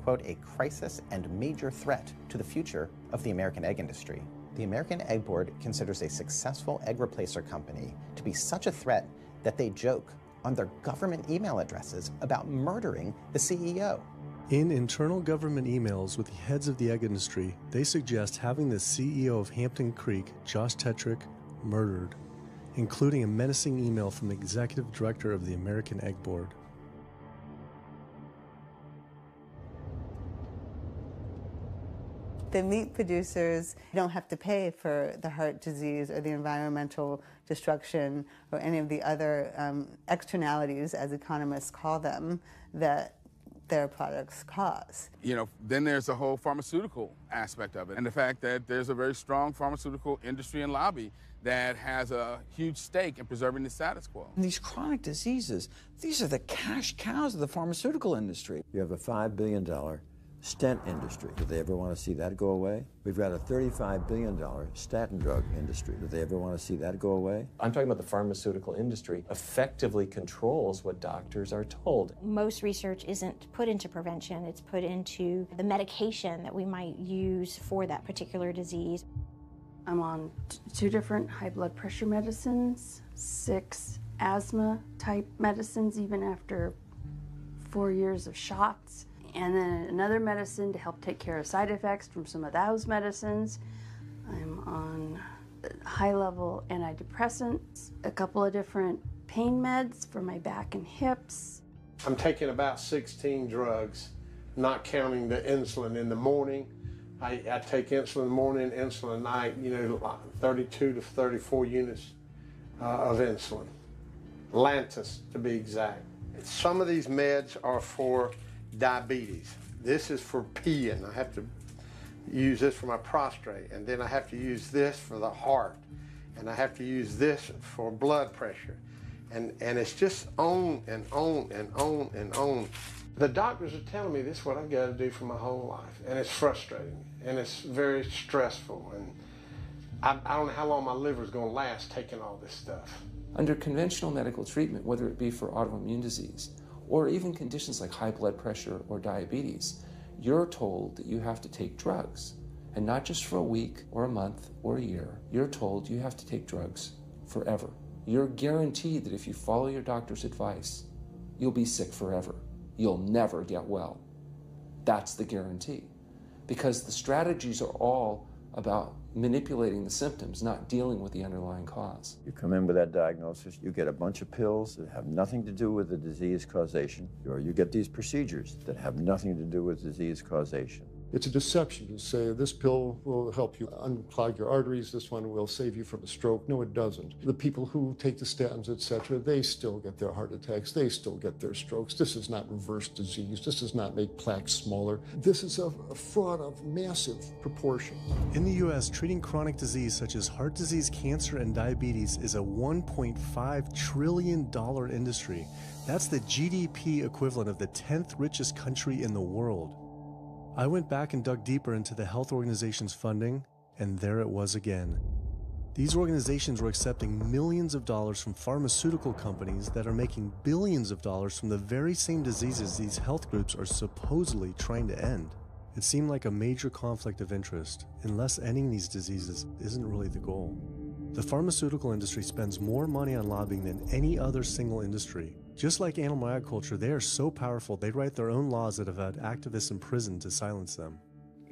quote, a crisis and major threat to the future of the American egg industry. The American Egg Board considers a successful egg replacer company to be such a threat that they joke on their government email addresses about murdering the CEO. In internal government emails with the heads of the egg industry, they suggest having the CEO of Hampton Creek, Josh Tetrick, murdered, including a menacing email from the executive director of the American Egg Board. The meat producers don't have to pay for the heart disease or the environmental destruction or any of the other externalities, as economists call them, that their products cause. You know, then there's the whole pharmaceutical aspect of it, and the fact that there's a very strong pharmaceutical industry and lobby that has a huge stake in preserving the status quo. These chronic diseases, these are the cash cows of the pharmaceutical industry. You have a $5 billion stent industry. Do they ever want to see that go away? We've got a $35 billion statin drug industry. Do they ever want to see that go away? I'm talking about the pharmaceutical industry effectively controls what doctors are told. Most research isn't put into prevention, it's put into the medication that we might use for that particular disease. I'm on 2 different high blood pressure medicines, 6 asthma type medicines, even after 4 years of shots. And then another medicine to help take care of side effects from some of those medicines. I'm on high-level antidepressants, a couple of different pain meds for my back and hips. I'm taking about 16 drugs, not counting the insulin in the morning. I take insulin morning, insulin night, 32 to 34 units of insulin. Lantus to be exact. Some of these meds are for diabetes. This is for peeing. I have to use this for my prostate, and then I have to use this for the heart, and I have to use this for blood pressure. And it's just on and on and on and on. The doctors are telling me this is what I've got to do for my whole life, and it's frustrating, and it's very stressful, and I don't know how long my liver's going to last taking all this stuff. Under conventional medical treatment, whether it be for autoimmune disease or even conditions like high blood pressure or diabetes, you're told that you have to take drugs, and not just for a week or a month or a year. You're told you have to take drugs forever. You're guaranteed that if you follow your doctor's advice, you'll be sick forever. You'll never get well. That's the guarantee. Because the strategies are all about manipulating the symptoms, not dealing with the underlying cause. You come in with that diagnosis, you get a bunch of pills that have nothing to do with the disease causation, or you get these procedures that have nothing to do with disease causation. It's a deception to say this pill will help you unclog your arteries, this one will save you from a stroke. No, it doesn't. The people who take the statins, etc., they still get their heart attacks, they still get their strokes. This does not reverse disease. This does not make plaques smaller. This is a fraud of massive proportions. In the U.S., treating chronic disease such as heart disease, cancer, and diabetes is a $1.5 trillion industry. That's the GDP equivalent of the 10th richest country in the world. I went back and dug deeper into the health organization's funding, and there it was again. These organizations were accepting millions of dollars from pharmaceutical companies that are making billions of dollars from the very same diseases these health groups are supposedly trying to end. It seemed like a major conflict of interest, unless ending these diseases isn't really the goal. The pharmaceutical industry spends more money on lobbying than any other single industry. Just like animal agriculture, they are so powerful they write their own laws that have had activists in prison to silence them.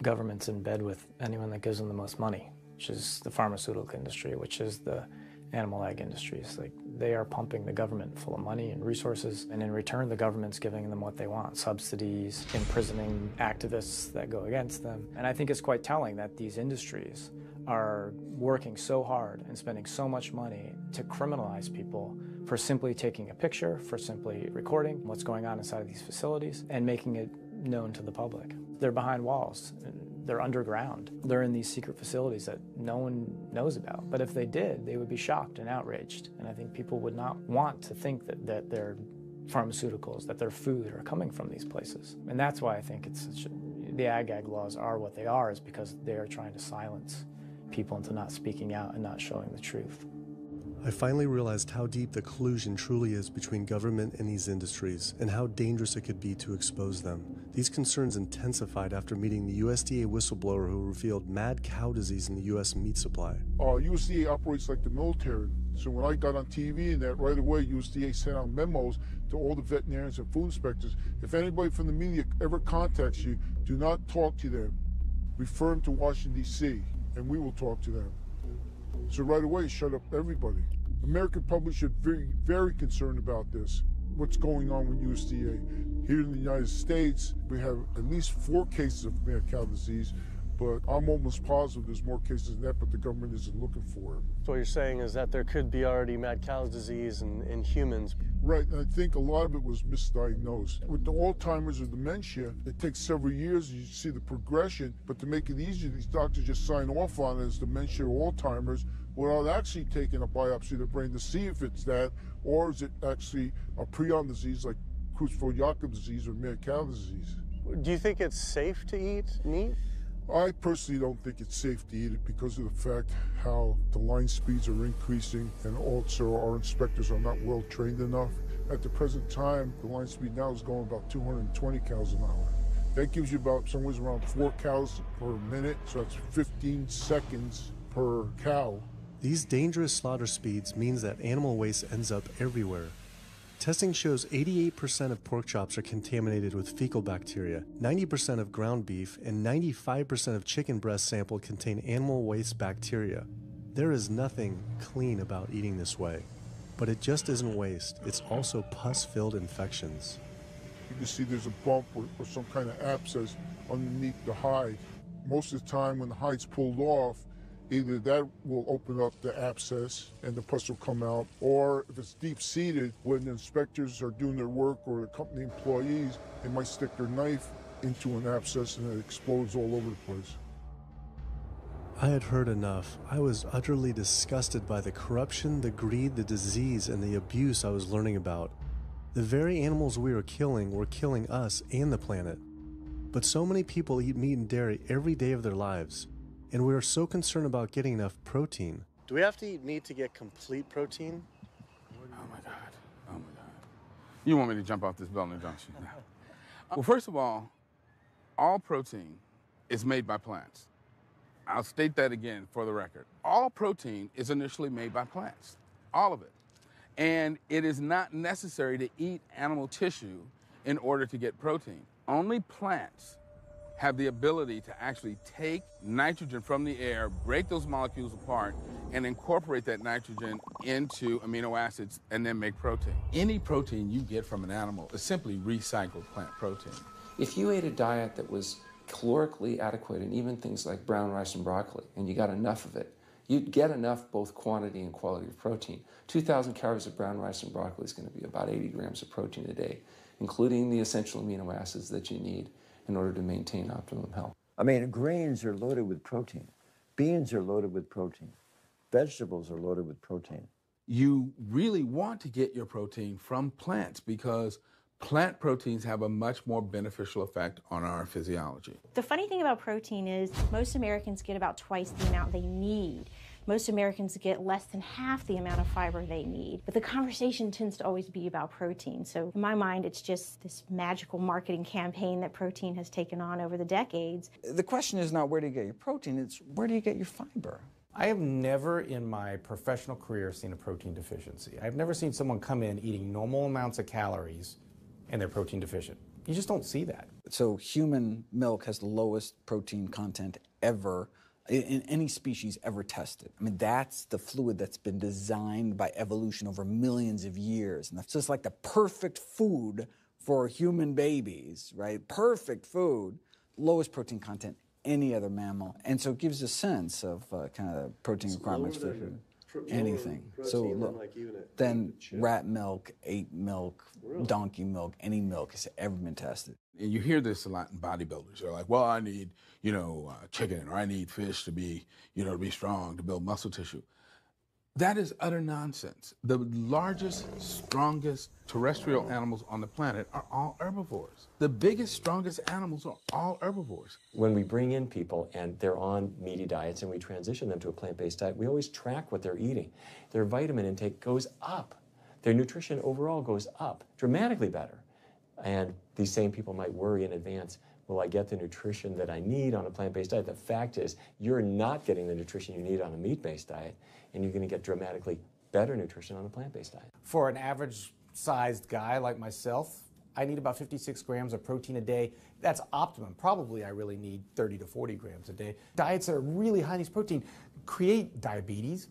Government's in bed with anyone that gives them the most money, which is the pharmaceutical industry, which is the animal ag industries. Like, they are pumping the government full of money and resources, and in return the government's giving them what they want: subsidies, imprisoning activists that go against them. And I think it's quite telling that these industries are working so hard and spending so much money to criminalize people for simply taking a picture, for simply recording what's going on inside of these facilities and making it known to the public. They're behind walls. They're underground. They're in these secret facilities that no one knows about. But if they did, they would be shocked and outraged. And I think people would not want to think that their pharmaceuticals, that their food are coming from these places. And that's why I think the ag laws are what they are, is because they are trying to silence people into not speaking out and not showing the truth. I finally realized how deep the collusion truly is between government and these industries, and how dangerous it could be to expose them. These concerns intensified after meeting the USDA whistleblower who revealed mad cow disease in the U.S. meat supply. USDA operates like the military. So when I got on TV and that, right away USDA sent out memos to all the veterinarians and food inspectors. If anybody from the media ever contacts you, do not talk to them. Refer them to Washington, D.C., and we will talk to them. So right away, shut up everybody. American public should be very concerned about this. What's going on with USDA? Here in the United States, we have at least 4 cases of mad cow disease, but I'm almost positive there's more cases than that, but the government isn't looking for it. So what you're saying is that there could be already mad cow disease in humans. Right, and I think a lot of it was misdiagnosed. With the Alzheimer's or dementia, it takes several years, you see the progression, but to make it easier, these doctors just sign off on it as dementia or Alzheimer's without actually taking a biopsy of the brain to see if it's that, or is it actually a prion disease like Creutzfeldt-Jakob disease or mad cow disease. Do you think it's safe to eat meat? I personally don't think it's safe to eat it because of the fact how the line speeds are increasing, and also our inspectors are not well trained enough. At the present time, the line speed now is going about 220 cows an hour. That gives you about somewhere around 4 cows per minute, so that's 15 seconds per cow. These dangerous slaughter speeds means that animal waste ends up everywhere. Testing shows 88% of pork chops are contaminated with fecal bacteria, 90% of ground beef, and 95% of chicken breast sample contain animal waste bacteria. There is nothing clean about eating this way. But it just isn't waste, it's also pus-filled infections. You can see there's a bump or some kind of abscess underneath the hide. Most of the time when the hide's pulled off, Either that will open up the abscess and the pus will come out, or if it's deep-seated, when the inspectors are doing their work or the company employees, they might stick their knife into an abscess and it explodes all over the place. I had heard enough. I was utterly disgusted by the corruption, the greed, the disease, and the abuse I was learning about. The very animals we were killing us and the planet. But so many people eat meat and dairy every day of their lives. And we are so concerned about getting enough protein. Do we have to eat meat to get complete protein? Oh my God. Oh my God. You want me to jump off this building, don't you? Well, first of all protein is made by plants. I'll state that again for the record. All protein is initially made by plants. All of it. And it is not necessary to eat animal tissue in order to get protein. Only plants have the ability to actually take nitrogen from the air, break those molecules apart, and incorporate that nitrogen into amino acids and then make protein. Any protein you get from an animal is simply recycled plant protein. If you ate a diet that was calorically adequate, and even things like brown rice and broccoli, and you got enough of it, you'd get enough both quantity and quality of protein. 2,000 calories of brown rice and broccoli is going to be about 80 grams of protein a day, including the essential amino acids that you need in order to maintain optimum health. I mean, grains are loaded with protein. Beans are loaded with protein. Vegetables are loaded with protein. You really want to get your protein from plants because plant proteins have a much more beneficial effect on our physiology. The funny thing about protein is most Americans get about twice the amount they need. Most Americans get less than half the amount of fiber they need. But the conversation tends to always be about protein. So in my mind, it's just this magical marketing campaign that protein has taken on over the decades. The question is not where do you get your protein, it's where do you get your fiber? I have never in my professional career seen a protein deficiency. I've never seen someone come in eating normal amounts of calories and they're protein deficient. You just don't see that. So human milk has the lowest protein content ever in any species ever tested. I mean, that's the fluid that's been designed by evolution over millions of years. And that's just like the perfect food for human babies, right? Perfect food, lowest protein content any other mammal. And so it gives a sense of kind of protein requirements for anything. So look, then rat milk, ape milk, donkey milk, any milk has ever been tested. And you hear this a lot in bodybuilders. They're like, well, I need, chicken, or I need fish to be, to be strong, to build muscle tissue. That is utter nonsense. The largest, strongest terrestrial animals on the planet are all herbivores. The biggest, strongest animals are all herbivores. When we bring in people and they're on meaty diets and we transition them to a plant-based diet, we always track what they're eating. Their vitamin intake goes up. Their nutrition overall goes up, dramatically better. And these same people might worry in advance, will I get the nutrition that I need on a plant-based diet? The fact is, you're not getting the nutrition you need on a meat-based diet, and you're going to get dramatically better nutrition on a plant-based diet. For an average-sized guy like myself, I need about 56 grams of protein a day. That's optimum. Probably I really need 30 to 40 grams a day. Diets that are really high in these protein create diabetes,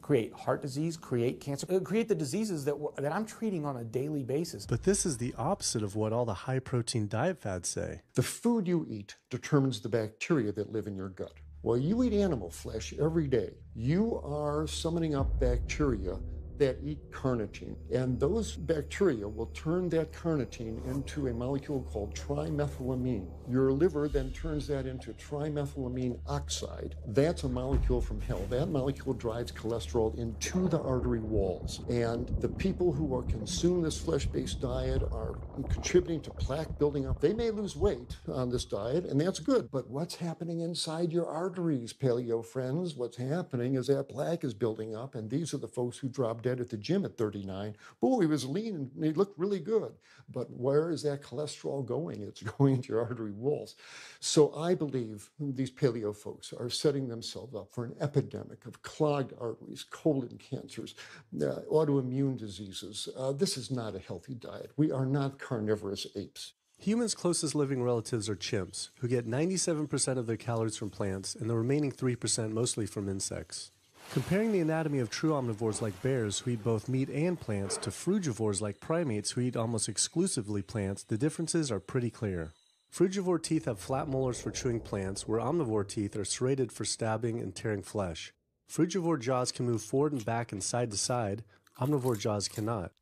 create heart disease, create cancer, create the diseases that I'm treating on a daily basis. But this is the opposite of what all the high-protein diet fads say. The food you eat determines the bacteria that live in your gut. While you eat animal flesh every day, you are summoning up bacteria that eat carnitine. And those bacteria will turn that carnitine into a molecule called trimethylamine. Your liver then turns that into trimethylamine oxide. That's a molecule from hell. That molecule drives cholesterol into the artery walls. And the people who are consuming this flesh-based diet are contributing to plaque building up. They may lose weight on this diet, and that's good. But what's happening inside your arteries, paleo friends? What's happening is that plaque is building up, and these are the folks who drop dead at the gym at 39. Boy, he was lean and he looked really good. But where is that cholesterol going? It's going into your artery walls. So I believe these paleo folks are setting themselves up for an epidemic of clogged arteries, colon cancers, autoimmune diseases. This is not a healthy diet. We are not carnivorous apes. Humans' closest living relatives are chimps, who get 97% of their calories from plants and the remaining 3% mostly from insects. Comparing the anatomy of true omnivores like bears, who eat both meat and plants, to frugivores like primates, who eat almost exclusively plants, the differences are pretty clear. Frugivore teeth have flat molars for chewing plants, where omnivore teeth are serrated for stabbing and tearing flesh. Frugivore jaws can move forward and back and side to side. Omnivore jaws cannot.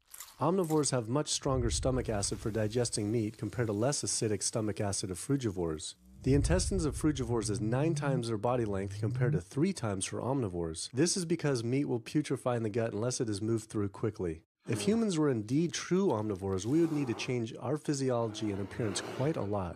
Omnivores have much stronger stomach acid for digesting meat compared to less acidic stomach acid of frugivores. The intestines of frugivores is 9 times their body length compared to 3 times for omnivores. This is because meat will putrefy in the gut unless it is moved through quickly. If humans were indeed true omnivores, we would need to change our physiology and appearance quite a lot.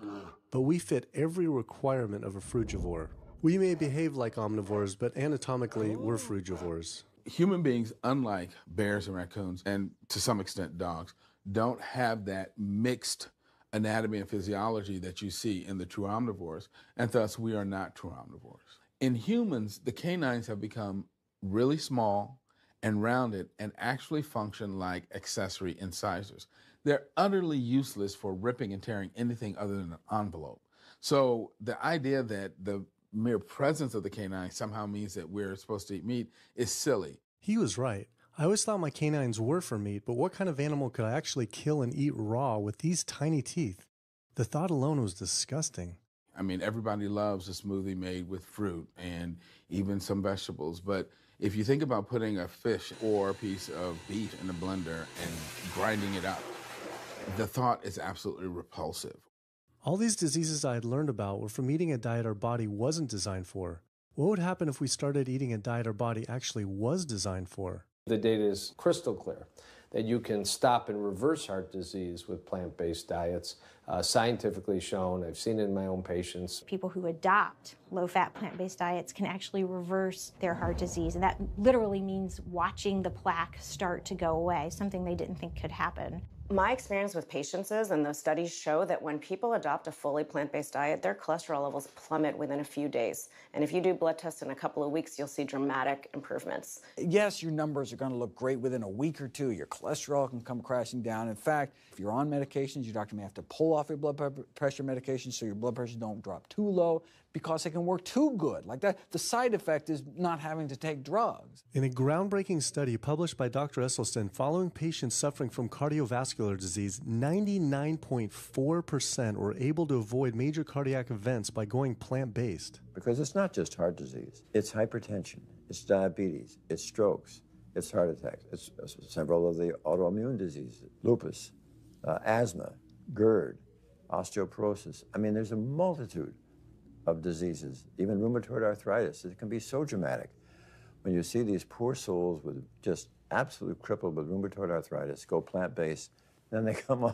But we fit every requirement of a frugivore. We may behave like omnivores, but anatomically, we're frugivores. Human beings, unlike bears and raccoons, and to some extent dogs, don't have that mixed anatomy and physiology that you see in the true omnivores, and thus we are not true omnivores. In humans, the canines have become really small and rounded and actually function like accessory incisors. They're utterly useless for ripping and tearing anything other than an envelope. So the idea that the mere presence of the canine somehow means that we're supposed to eat meat is silly. He was right. I always thought my canines were for meat, but what kind of animal could I actually kill and eat raw with these tiny teeth? The thought alone was disgusting. I mean, everybody loves a smoothie made with fruit and even some vegetables, but if you think about putting a fish or a piece of beef in a blender and grinding it up, the thought is absolutely repulsive. All these diseases I had learned about were from eating a diet our body wasn't designed for. What would happen if we started eating a diet our body actually was designed for? The data is crystal clear that you can stop and reverse heart disease with plant-based diets, scientifically shown. I've seen it in my own patients. People who adopt low-fat plant-based diets can actually reverse their heart disease, and that literally means watching the plaque start to go away, something they didn't think could happen. My experience with patients is, and those studies show, that when people adopt a fully plant-based diet, their cholesterol levels plummet within a few days. And if you do blood tests in a couple of weeks, you'll see dramatic improvements. Yes, your numbers are going to look great within a week or two. Your cholesterol can come crashing down. In fact, if you're on medications, your doctor may have to pull off your blood pressure medications so your blood pressure don't drop too low because it can work too good. Like that, the side effect is not having to take drugs. In a groundbreaking study published by Dr. Esselstyn following patients suffering from cardiovascular disease, 99.4% were able to avoid major cardiac events by going plant-based. Because it's not just heart disease. It's hypertension, it's diabetes, it's strokes, it's heart attacks, it's several of the autoimmune diseases, lupus, asthma, GERD, osteoporosis. I mean, there's a multitude of diseases, even rheumatoid arthritis. It can be so dramatic. When you see these poor souls with just absolute crippled with rheumatoid arthritis go plant-based, then they come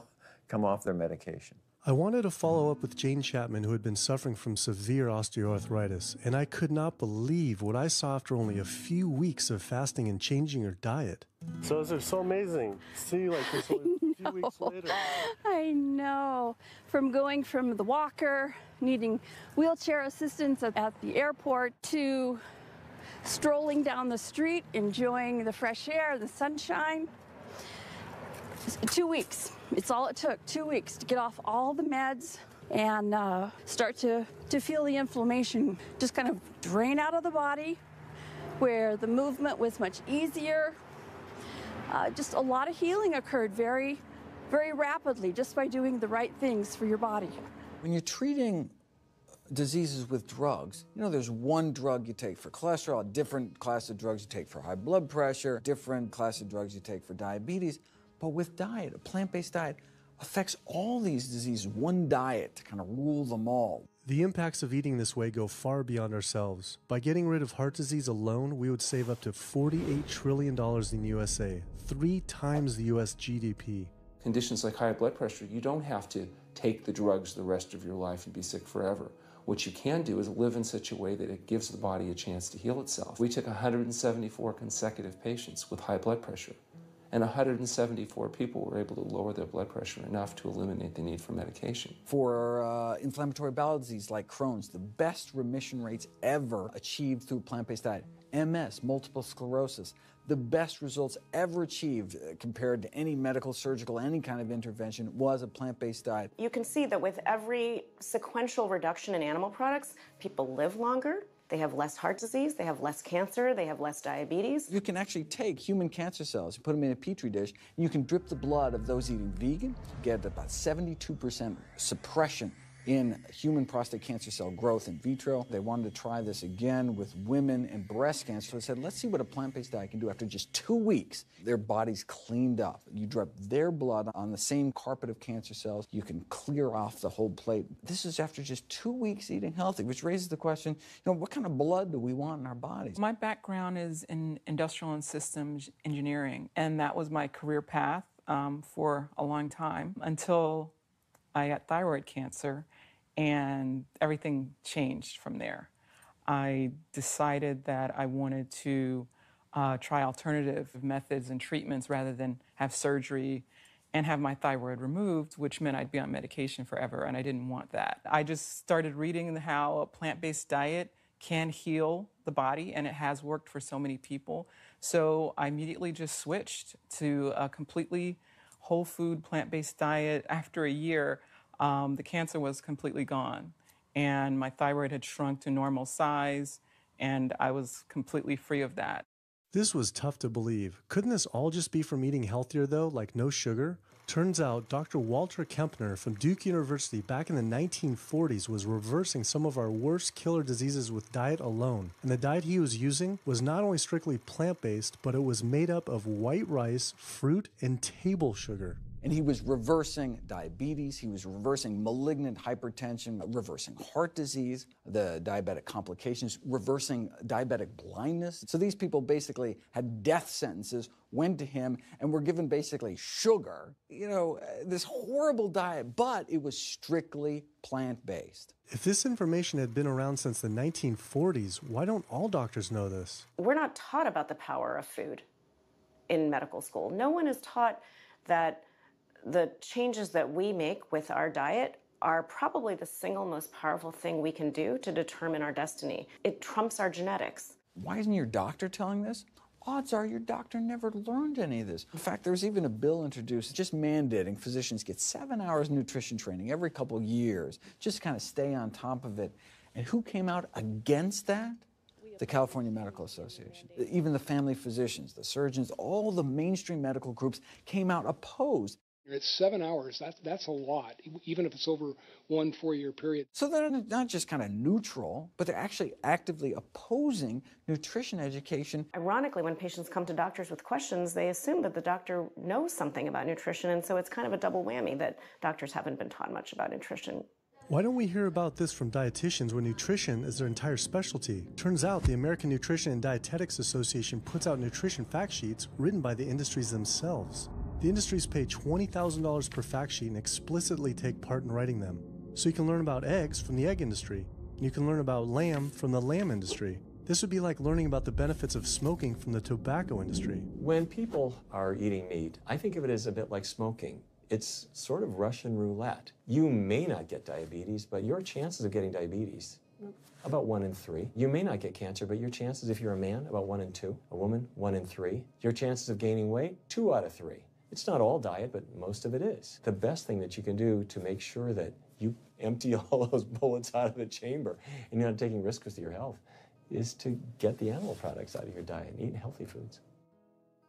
off their medication. I wanted to follow up with Jane Chapman, who had been suffering from severe osteoarthritis, and I could not believe what I saw after only a few weeks of fasting and changing her diet. So it's so amazing. See, like this only a few weeks later. I know. From going from the walker, needing wheelchair assistance at the airport, to strolling down the street, enjoying the fresh air, the sunshine. 2 weeks. It's all it took, 2 weeks to get off all the meds and start to feel the inflammation just kind of drain out of the body, where the movement was much easier. Just a lot of healing occurred very, very rapidly just by doing the right things for your body. When you're treating diseases with drugs, you know, there's one drug you take for cholesterol, a different class of drugs you take for high blood pressure, different class of drugs you take for diabetes. But with diet, a plant-based diet affects all these diseases, one diet to kind of rule them all. The impacts of eating this way go far beyond ourselves. By getting rid of heart disease alone, we would save up to $48 trillion in the USA, 3 times the US GDP. Conditions like high blood pressure, you don't have to take the drugs the rest of your life and be sick forever. What you can do is live in such a way that it gives the body a chance to heal itself. We took 174 consecutive patients with high blood pressure, and 174 people were able to lower their blood pressure enough to eliminate the need for medication. For inflammatory bowel disease like Crohn's, the best remission rates ever achieved through plant-based diet. MS, multiple sclerosis, the best results ever achieved compared to any medical, surgical, any kind of intervention was a plant-based diet. You can see that with every sequential reduction in animal products, people live longer, they have less heart disease, they have less cancer, they have less diabetes. You can actually take human cancer cells, you put them in a petri dish, and you can drip the blood of those eating vegan, get about 72% suppression in human prostate cancer cell growth in vitro. They wanted to try this again with women and breast cancer. So they said, let's see what a plant-based diet can do. After just 2 weeks, their bodies cleaned up. You drop their blood on the same carpet of cancer cells. You can clear off the whole plate. This is after just 2 weeks eating healthy, which raises the question, what kind of blood do we want in our bodies? My background is in industrial and systems engineering, and that was my career path for a long time until I got thyroid cancer, and everything changed from there. I decided that I wanted to try alternative methods and treatments rather than have surgery and have my thyroid removed, which meant I'd be on medication forever, and I didn't want that. I just started reading how a plant-based diet can heal the body, and it has worked for so many people. So I immediately just switched to a completely whole food plant-based diet. After a year, the cancer was completely gone, and my thyroid had shrunk to normal size, and I was completely free of that. This was tough to believe. Couldn't this all just be from eating healthier though, like no sugar? Turns out Dr. Walter Kempner from Duke University back in the 1940s was reversing some of our worst killer diseases with diet alone. And the diet he was using was not only strictly plant-based, but it was made up of white rice, fruit, and table sugar. And he was reversing diabetes, he was reversing malignant hypertension, reversing heart disease, the diabetic complications, reversing diabetic blindness. So these people basically had death sentences, went to him, and were given basically sugar, this horrible diet, but it was strictly plant-based. If this information had been around since the 1940s, why don't all doctors know this? We're not taught about the power of food in medical school. No one is taught that the changes that we make with our diet are probably the single most powerful thing we can do to determine our destiny. It trumps our genetics. Why isn't your doctor telling this? Odds are your doctor never learned any of this. In fact, there was even a bill introduced just mandating physicians get 7 hours nutrition training every couple years, just to kind of stay on top of it. And who came out against that? The California Medical Association. Even the family physicians, the surgeons, all the mainstream medical groups came out opposed. It's 7 hours. That's a lot, even if it's over 1 4-year period. So they're not just kind of neutral, but they're actually actively opposing nutrition education. Ironically, when patients come to doctors with questions, they assume that the doctor knows something about nutrition, and so it's kind of a double whammy that doctors haven't been taught much about nutrition. Why don't we hear about this from dietitians when nutrition is their entire specialty? Turns out the American Nutrition and Dietetics Association puts out nutrition fact sheets written by the industries themselves. The industries pay $20,000 per fact sheet and explicitly take part in writing them. So you can learn about eggs from the egg industry, and you can learn about lamb from the lamb industry. This would be like learning about the benefits of smoking from the tobacco industry. When people are eating meat, I think of it as a bit like smoking. It's sort of Russian roulette. You may not get diabetes, but your chances of getting diabetes, about 1 in 3. You may not get cancer, but your chances, if you're a man, about 1 in 2. A woman, 1 in 3. Your chances of gaining weight, 2 out of 3. It's not all diet, but most of it is. The best thing that you can do to make sure that you empty all those bullets out of the chamber and you're not taking risks with your health is to get the animal products out of your diet and eat healthy foods.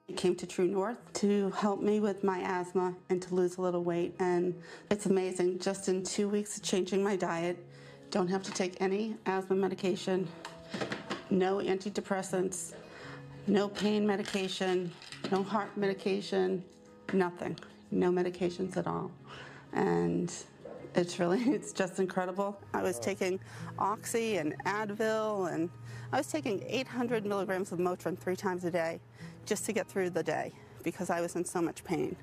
I came to True North to help me with my asthma and to lose a little weight, and it's amazing. Just in 2 weeks of changing my diet, don't have to take any asthma medication, no antidepressants, no pain medication, no heart medication, nothing, no medications at all. And it's just incredible. I was taking Oxy and Advil, and I was taking 800 milligrams of Motrin 3 times a day just to get through the day because I was in so much pain.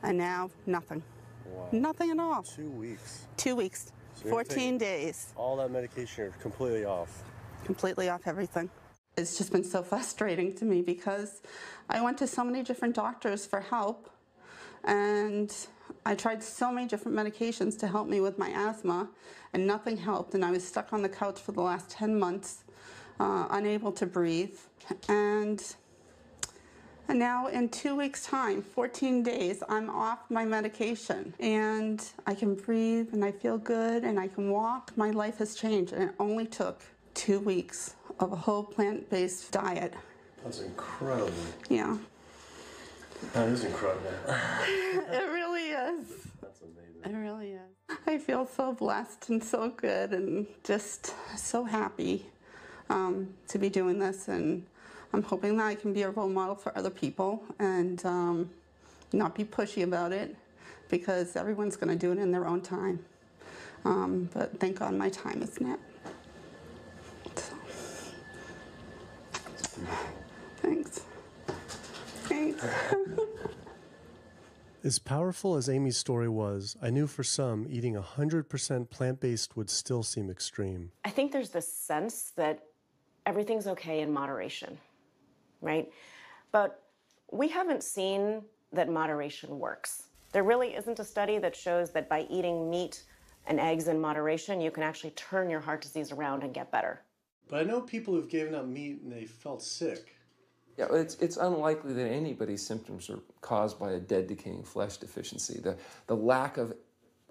And now, nothing. Wow. Nothing at all. 2 weeks. 2 weeks, So 14 days. All that medication are completely off. Completely off everything. It's just been so frustrating to me because I went to so many different doctors for help, and I tried so many different medications to help me with my asthma, and nothing helped, and I was stuck on the couch for the last 10 months, unable to breathe. And now in 2 weeks' time, 14 days, I'm off my medication, and I can breathe, and I feel good, and I can walk. My life has changed, and it only took 2 weeks of a whole plant-based diet. That's incredible. Yeah. That is incredible. It really is. That's amazing. It really is. I feel so blessed and so good and just so happy to be doing this, and I'm hoping that I can be a role model for other people and not be pushy about it, because everyone's going to do it in their own time. But thank God my time is now. So. Thanks. Thanks. As powerful as Amy's story was, I knew for some, eating 100% plant-based would still seem extreme. I think there's this sense that everything's okay in moderation, right? But we haven't seen that moderation works. There really isn't a study that shows that by eating meat and eggs in moderation, you can actually turn your heart disease around and get better. But I know people who've given up meat and they felt sick. Yeah, it's unlikely that anybody's symptoms are caused by a dead, decaying flesh deficiency. The lack of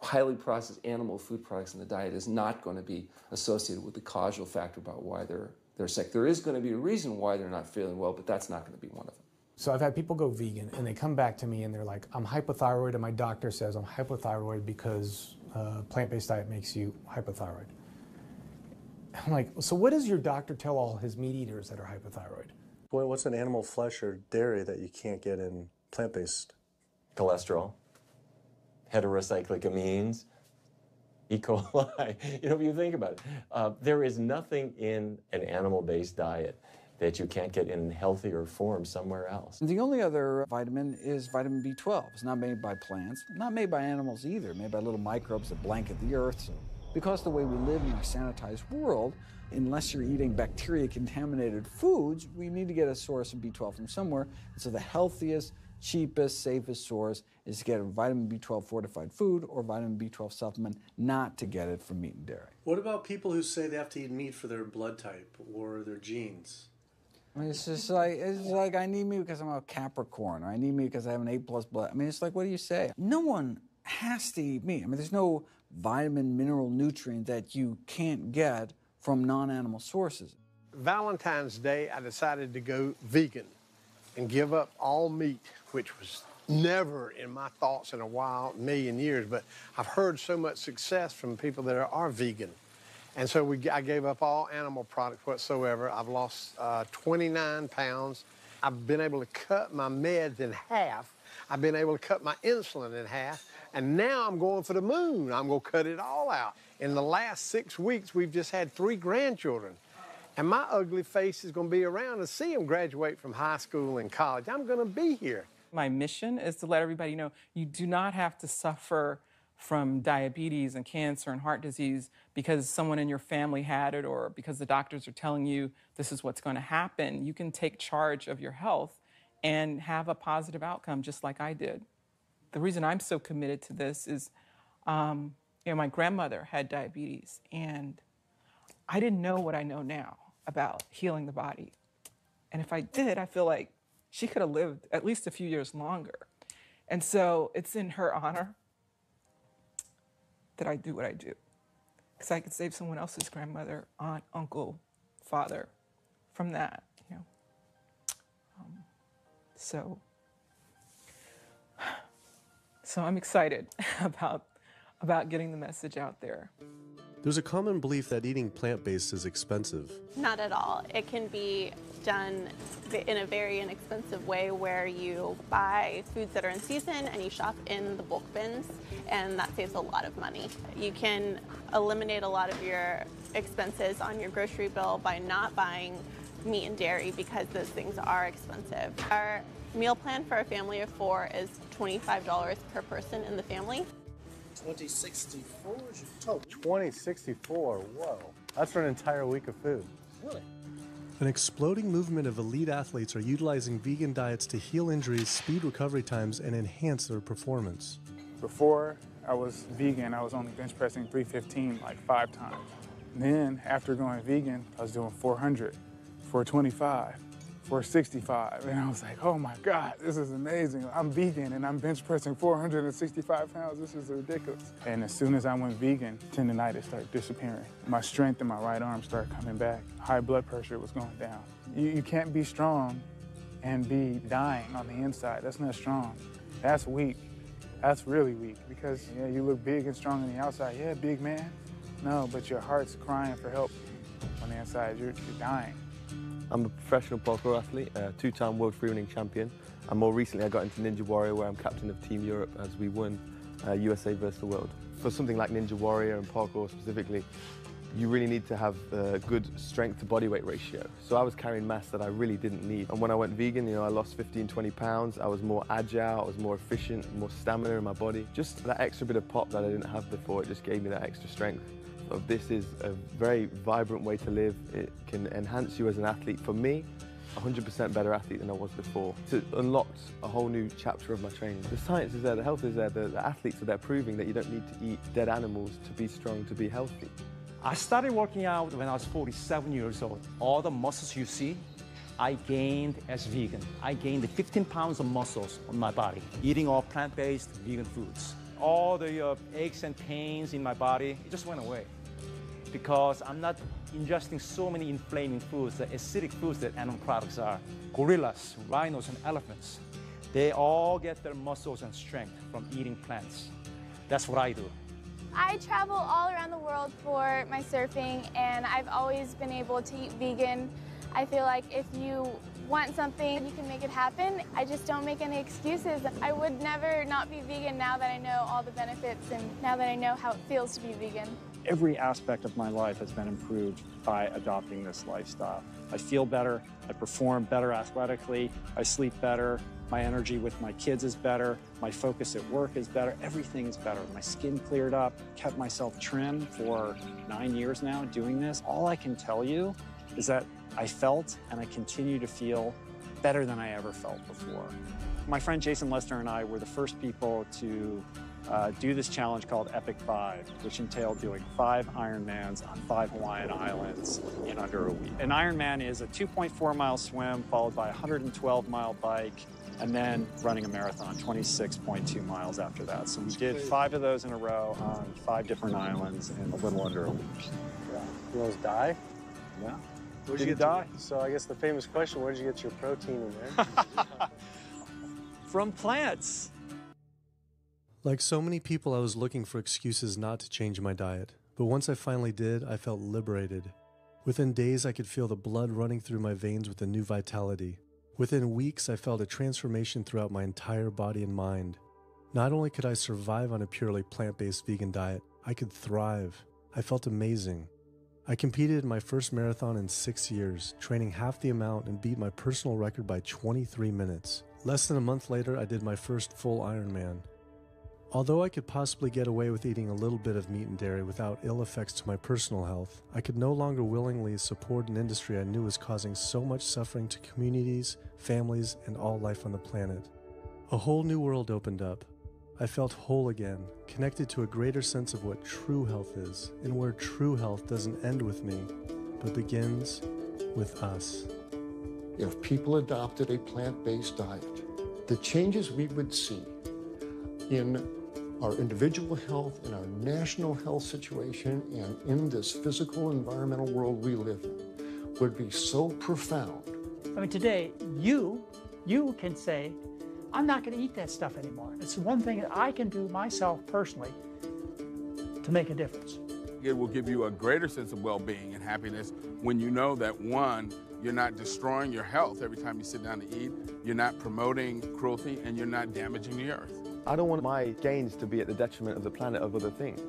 highly processed animal food products in the diet is not going to be associated with the causal factor about why they're sick. There is going to be a reason why they're not feeling well, but that's not going to be one of them. So I've had people go vegan, and they come back to me and they're like, I'm hypothyroid, and my doctor says I'm hypothyroid because plant-based diet makes you hypothyroid. I'm like, so what does your doctor tell all his meat eaters that are hypothyroid? What's an animal flesh or dairy that you can't get in plant-based? Cholesterol, heterocyclic amines, E. coli. You know, if you think about it, there is nothing in an animal-based diet that you can't get in healthier form somewhere else. The only other vitamin is vitamin B12. It's not made by plants, not made by animals either, made by little microbes that blanket the earth. So because the way we live in our sanitized world, unless you're eating bacteria-contaminated foods, we need to get a source of B12 from somewhere. And so the healthiest, cheapest, safest source is to get a vitamin B12 fortified food or vitamin B12 supplement, not to get it from meat and dairy. What about people who say they have to eat meat for their blood type or their genes? I mean, it's like I need meat because I'm a Capricorn, or I need meat because I have an A+ blood. I mean, it's like, what do you say? No one has to eat meat. I mean, there's no vitamin, mineral, nutrient that you can't get from non-animal sources. Valentine's Day, I decided to go vegan and give up all meat, which was never in my thoughts in a while, million years, but I've heard so much success from people that are vegan. And so I gave up all animal products whatsoever. I've lost 29 pounds. I've been able to cut my meds in half. I've been able to cut my insulin in half. And now I'm going for the moon. I'm going to cut it all out. In the last 6 weeks, we've just had 3 grandchildren. And my ugly face is going to be around to see them graduate from high school and college. I'm going to be here. My mission is to let everybody know you do not have to suffer from diabetes and cancer and heart disease because someone in your family had it or because the doctors are telling you this is what's going to happen. You can take charge of your health and have a positive outcome just like I did. The reason I'm so committed to this is, my grandmother had diabetes, and I didn't know what I know now about healing the body. And if I did, I feel like she could have lived at least a few years longer. And so it's in her honor that I do what I do. Because I could save someone else's grandmother, aunt, uncle, father from that, So I'm excited about getting the message out there. There's a common belief that eating plant-based is expensive. Not at all. It can be done in a very inexpensive way where you buy foods that are in season and you shop in the bulk bins, and that saves a lot of money. You can eliminate a lot of your expenses on your grocery bill by not buying meat and dairy because those things are expensive. Our meal plan for a family of 4 is $25 per person in the family. 2064 is your total. 2064, whoa. That's for an entire week of food. Really? An exploding movement of elite athletes are utilizing vegan diets to heal injuries, speed recovery times, and enhance their performance. Before I was vegan, I was only bench pressing 315 like 5 times. Then after going vegan, I was doing 400, 425, 465. And I was like, oh my God, this is amazing. I'm vegan and I'm bench pressing 465 pounds. This is ridiculous. And as soon as I went vegan, tendinitis started disappearing. My strength in my right arm started coming back. High blood pressure was going down. You can't be strong and be dying on the inside. That's not strong. That's weak. That's really weak because yeah, you look big and strong on the outside. Yeah, big man. No, but your heart's crying for help on the inside. You're dying. I'm a professional parkour athlete, a two-time world freerunning champion, and more recently I got into Ninja Warrior, where I'm captain of Team Europe as we won USA versus the world. For something like Ninja Warrior and parkour specifically, you really need to have a good strength to body weight ratio. So I was carrying mass that I really didn't need. And when I went vegan, I lost 15, 20 pounds. I was more agile, I was more efficient, more stamina in my body. Just that extra bit of pop that I didn't have before, it just gave me that extra strength. So this is a very vibrant way to live. It can enhance you as an athlete. For me, 100% better athlete than I was before. It unlocked a whole new chapter of my training. The science is there, the health is there, the athletes are there proving that you don't need to eat dead animals to be strong, to be healthy. I started working out when I was 47 years old. All the muscles you see, I gained as vegan. I gained 15 pounds of muscles on my body, eating all plant-based vegan foods. All the aches and pains in my body, it just went away. Because I'm not ingesting so many inflaming foods, the acidic foods that animal products are. Gorillas, rhinos, and elephants, they all get their muscles and strength from eating plants. That's what I do. I travel all around the world for my surfing, and I've always been able to eat vegan. I feel like if you want something, you can make it happen. I just don't make any excuses. I would never not be vegan now that I know all the benefits and now that I know how it feels to be vegan. Every aspect of my life has been improved by adopting this lifestyle. I feel better, I perform better athletically, I sleep better, my energy with my kids is better, my focus at work is better, everything is better. My skin cleared up, kept myself trim for 9 years now doing this. All I can tell you is that I felt and I continue to feel better than I ever felt before. My friend Jason Lester and I were the first people to do this challenge called Epic 5, which entailed doing 5 Ironmans on 5 Hawaiian islands in under a week. An Ironman is a 2.4-mile swim followed by a 112-mile bike and then running a marathon, 26.2 miles after that. So we did 5 of those in a row on 5 different islands in a little under a week. Yeah. You almost die? Yeah. Where'd you die? So I guess the famous question, where'd you get your protein in there? From plants. Like so many people, I was looking for excuses not to change my diet. But once I finally did, I felt liberated. Within days, I could feel the blood running through my veins with a new vitality. Within weeks, I felt a transformation throughout my entire body and mind. Not only could I survive on a purely plant-based vegan diet, I could thrive. I felt amazing. I competed in my first marathon in 6 years, training half the amount and beat my personal record by 23 minutes. Less than a month later, I did my first full Ironman. Although I could possibly get away with eating a little bit of meat and dairy without ill effects to my personal health, I could no longer willingly support an industry I knew was causing so much suffering to communities, families, and all life on the planet. A whole new world opened up. I felt whole again, connected to a greater sense of what true health is, and where true health doesn't end with me, but begins with us. If people adopted a plant-based diet, the changes we would see in our individual health, in our national health situation, and in this physical environmental world we live in would be so profound. I mean, today, you can say, I'm not going to eat that stuff anymore. It's one thing that I can do myself personally to make a difference. It will give you a greater sense of well-being and happiness when you know that, one, you're not destroying your health every time you sit down to eat, you're not promoting cruelty, and you're not damaging the earth. I don't want my gains to be at the detriment of the planet of other things.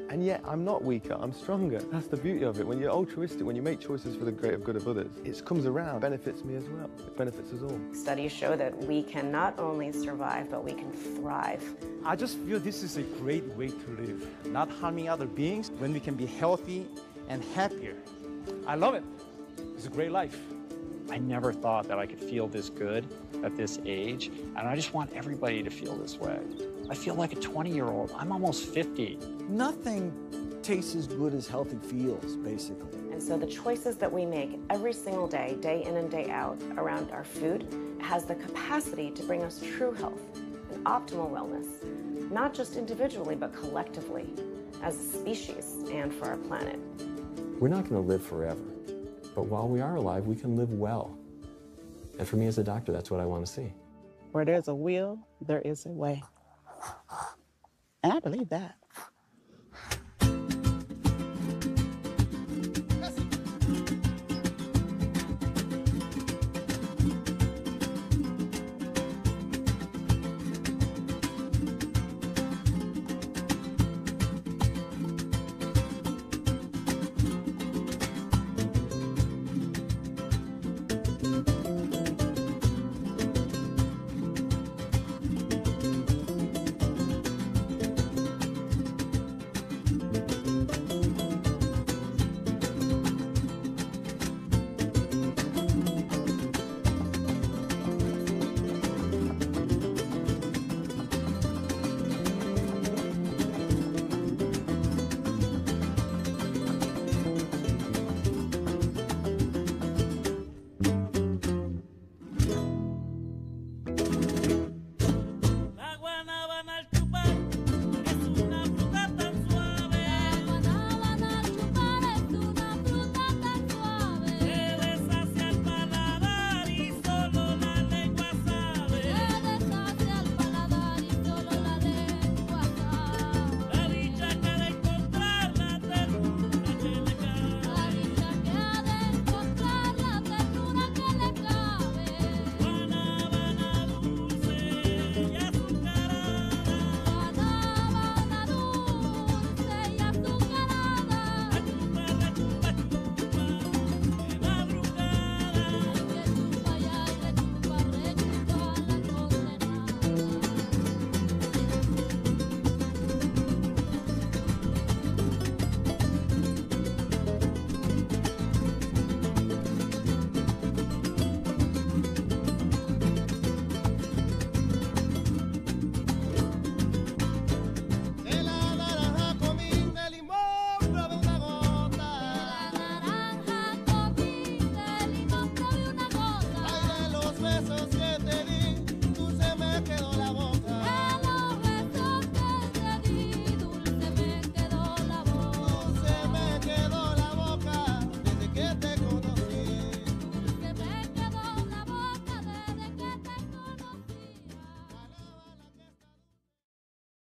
And yet, I'm not weaker, I'm stronger. That's the beauty of it. When you're altruistic, when you make choices for the greater good of others, it comes around, benefits me as well. It benefits us all. Studies show that we can not only survive, but we can thrive. I just feel this is a great way to live, not harming other beings when we can be healthy and happier. I love it. It's a great life. I never thought that I could feel this good at this age, and I just want everybody to feel this way. I feel like a 20-year-old. I'm almost 50. Nothing tastes as good as healthy feels, basically. And so the choices that we make every single day, day in and day out, around our food, has the capacity to bring us true health and optimal wellness, not just individually, but collectively, as a species and for our planet. We're not going to live forever. But while we are alive, we can live well. And for me as a doctor, that's what I want to see. Where there's a will, there is a way. And I believe that.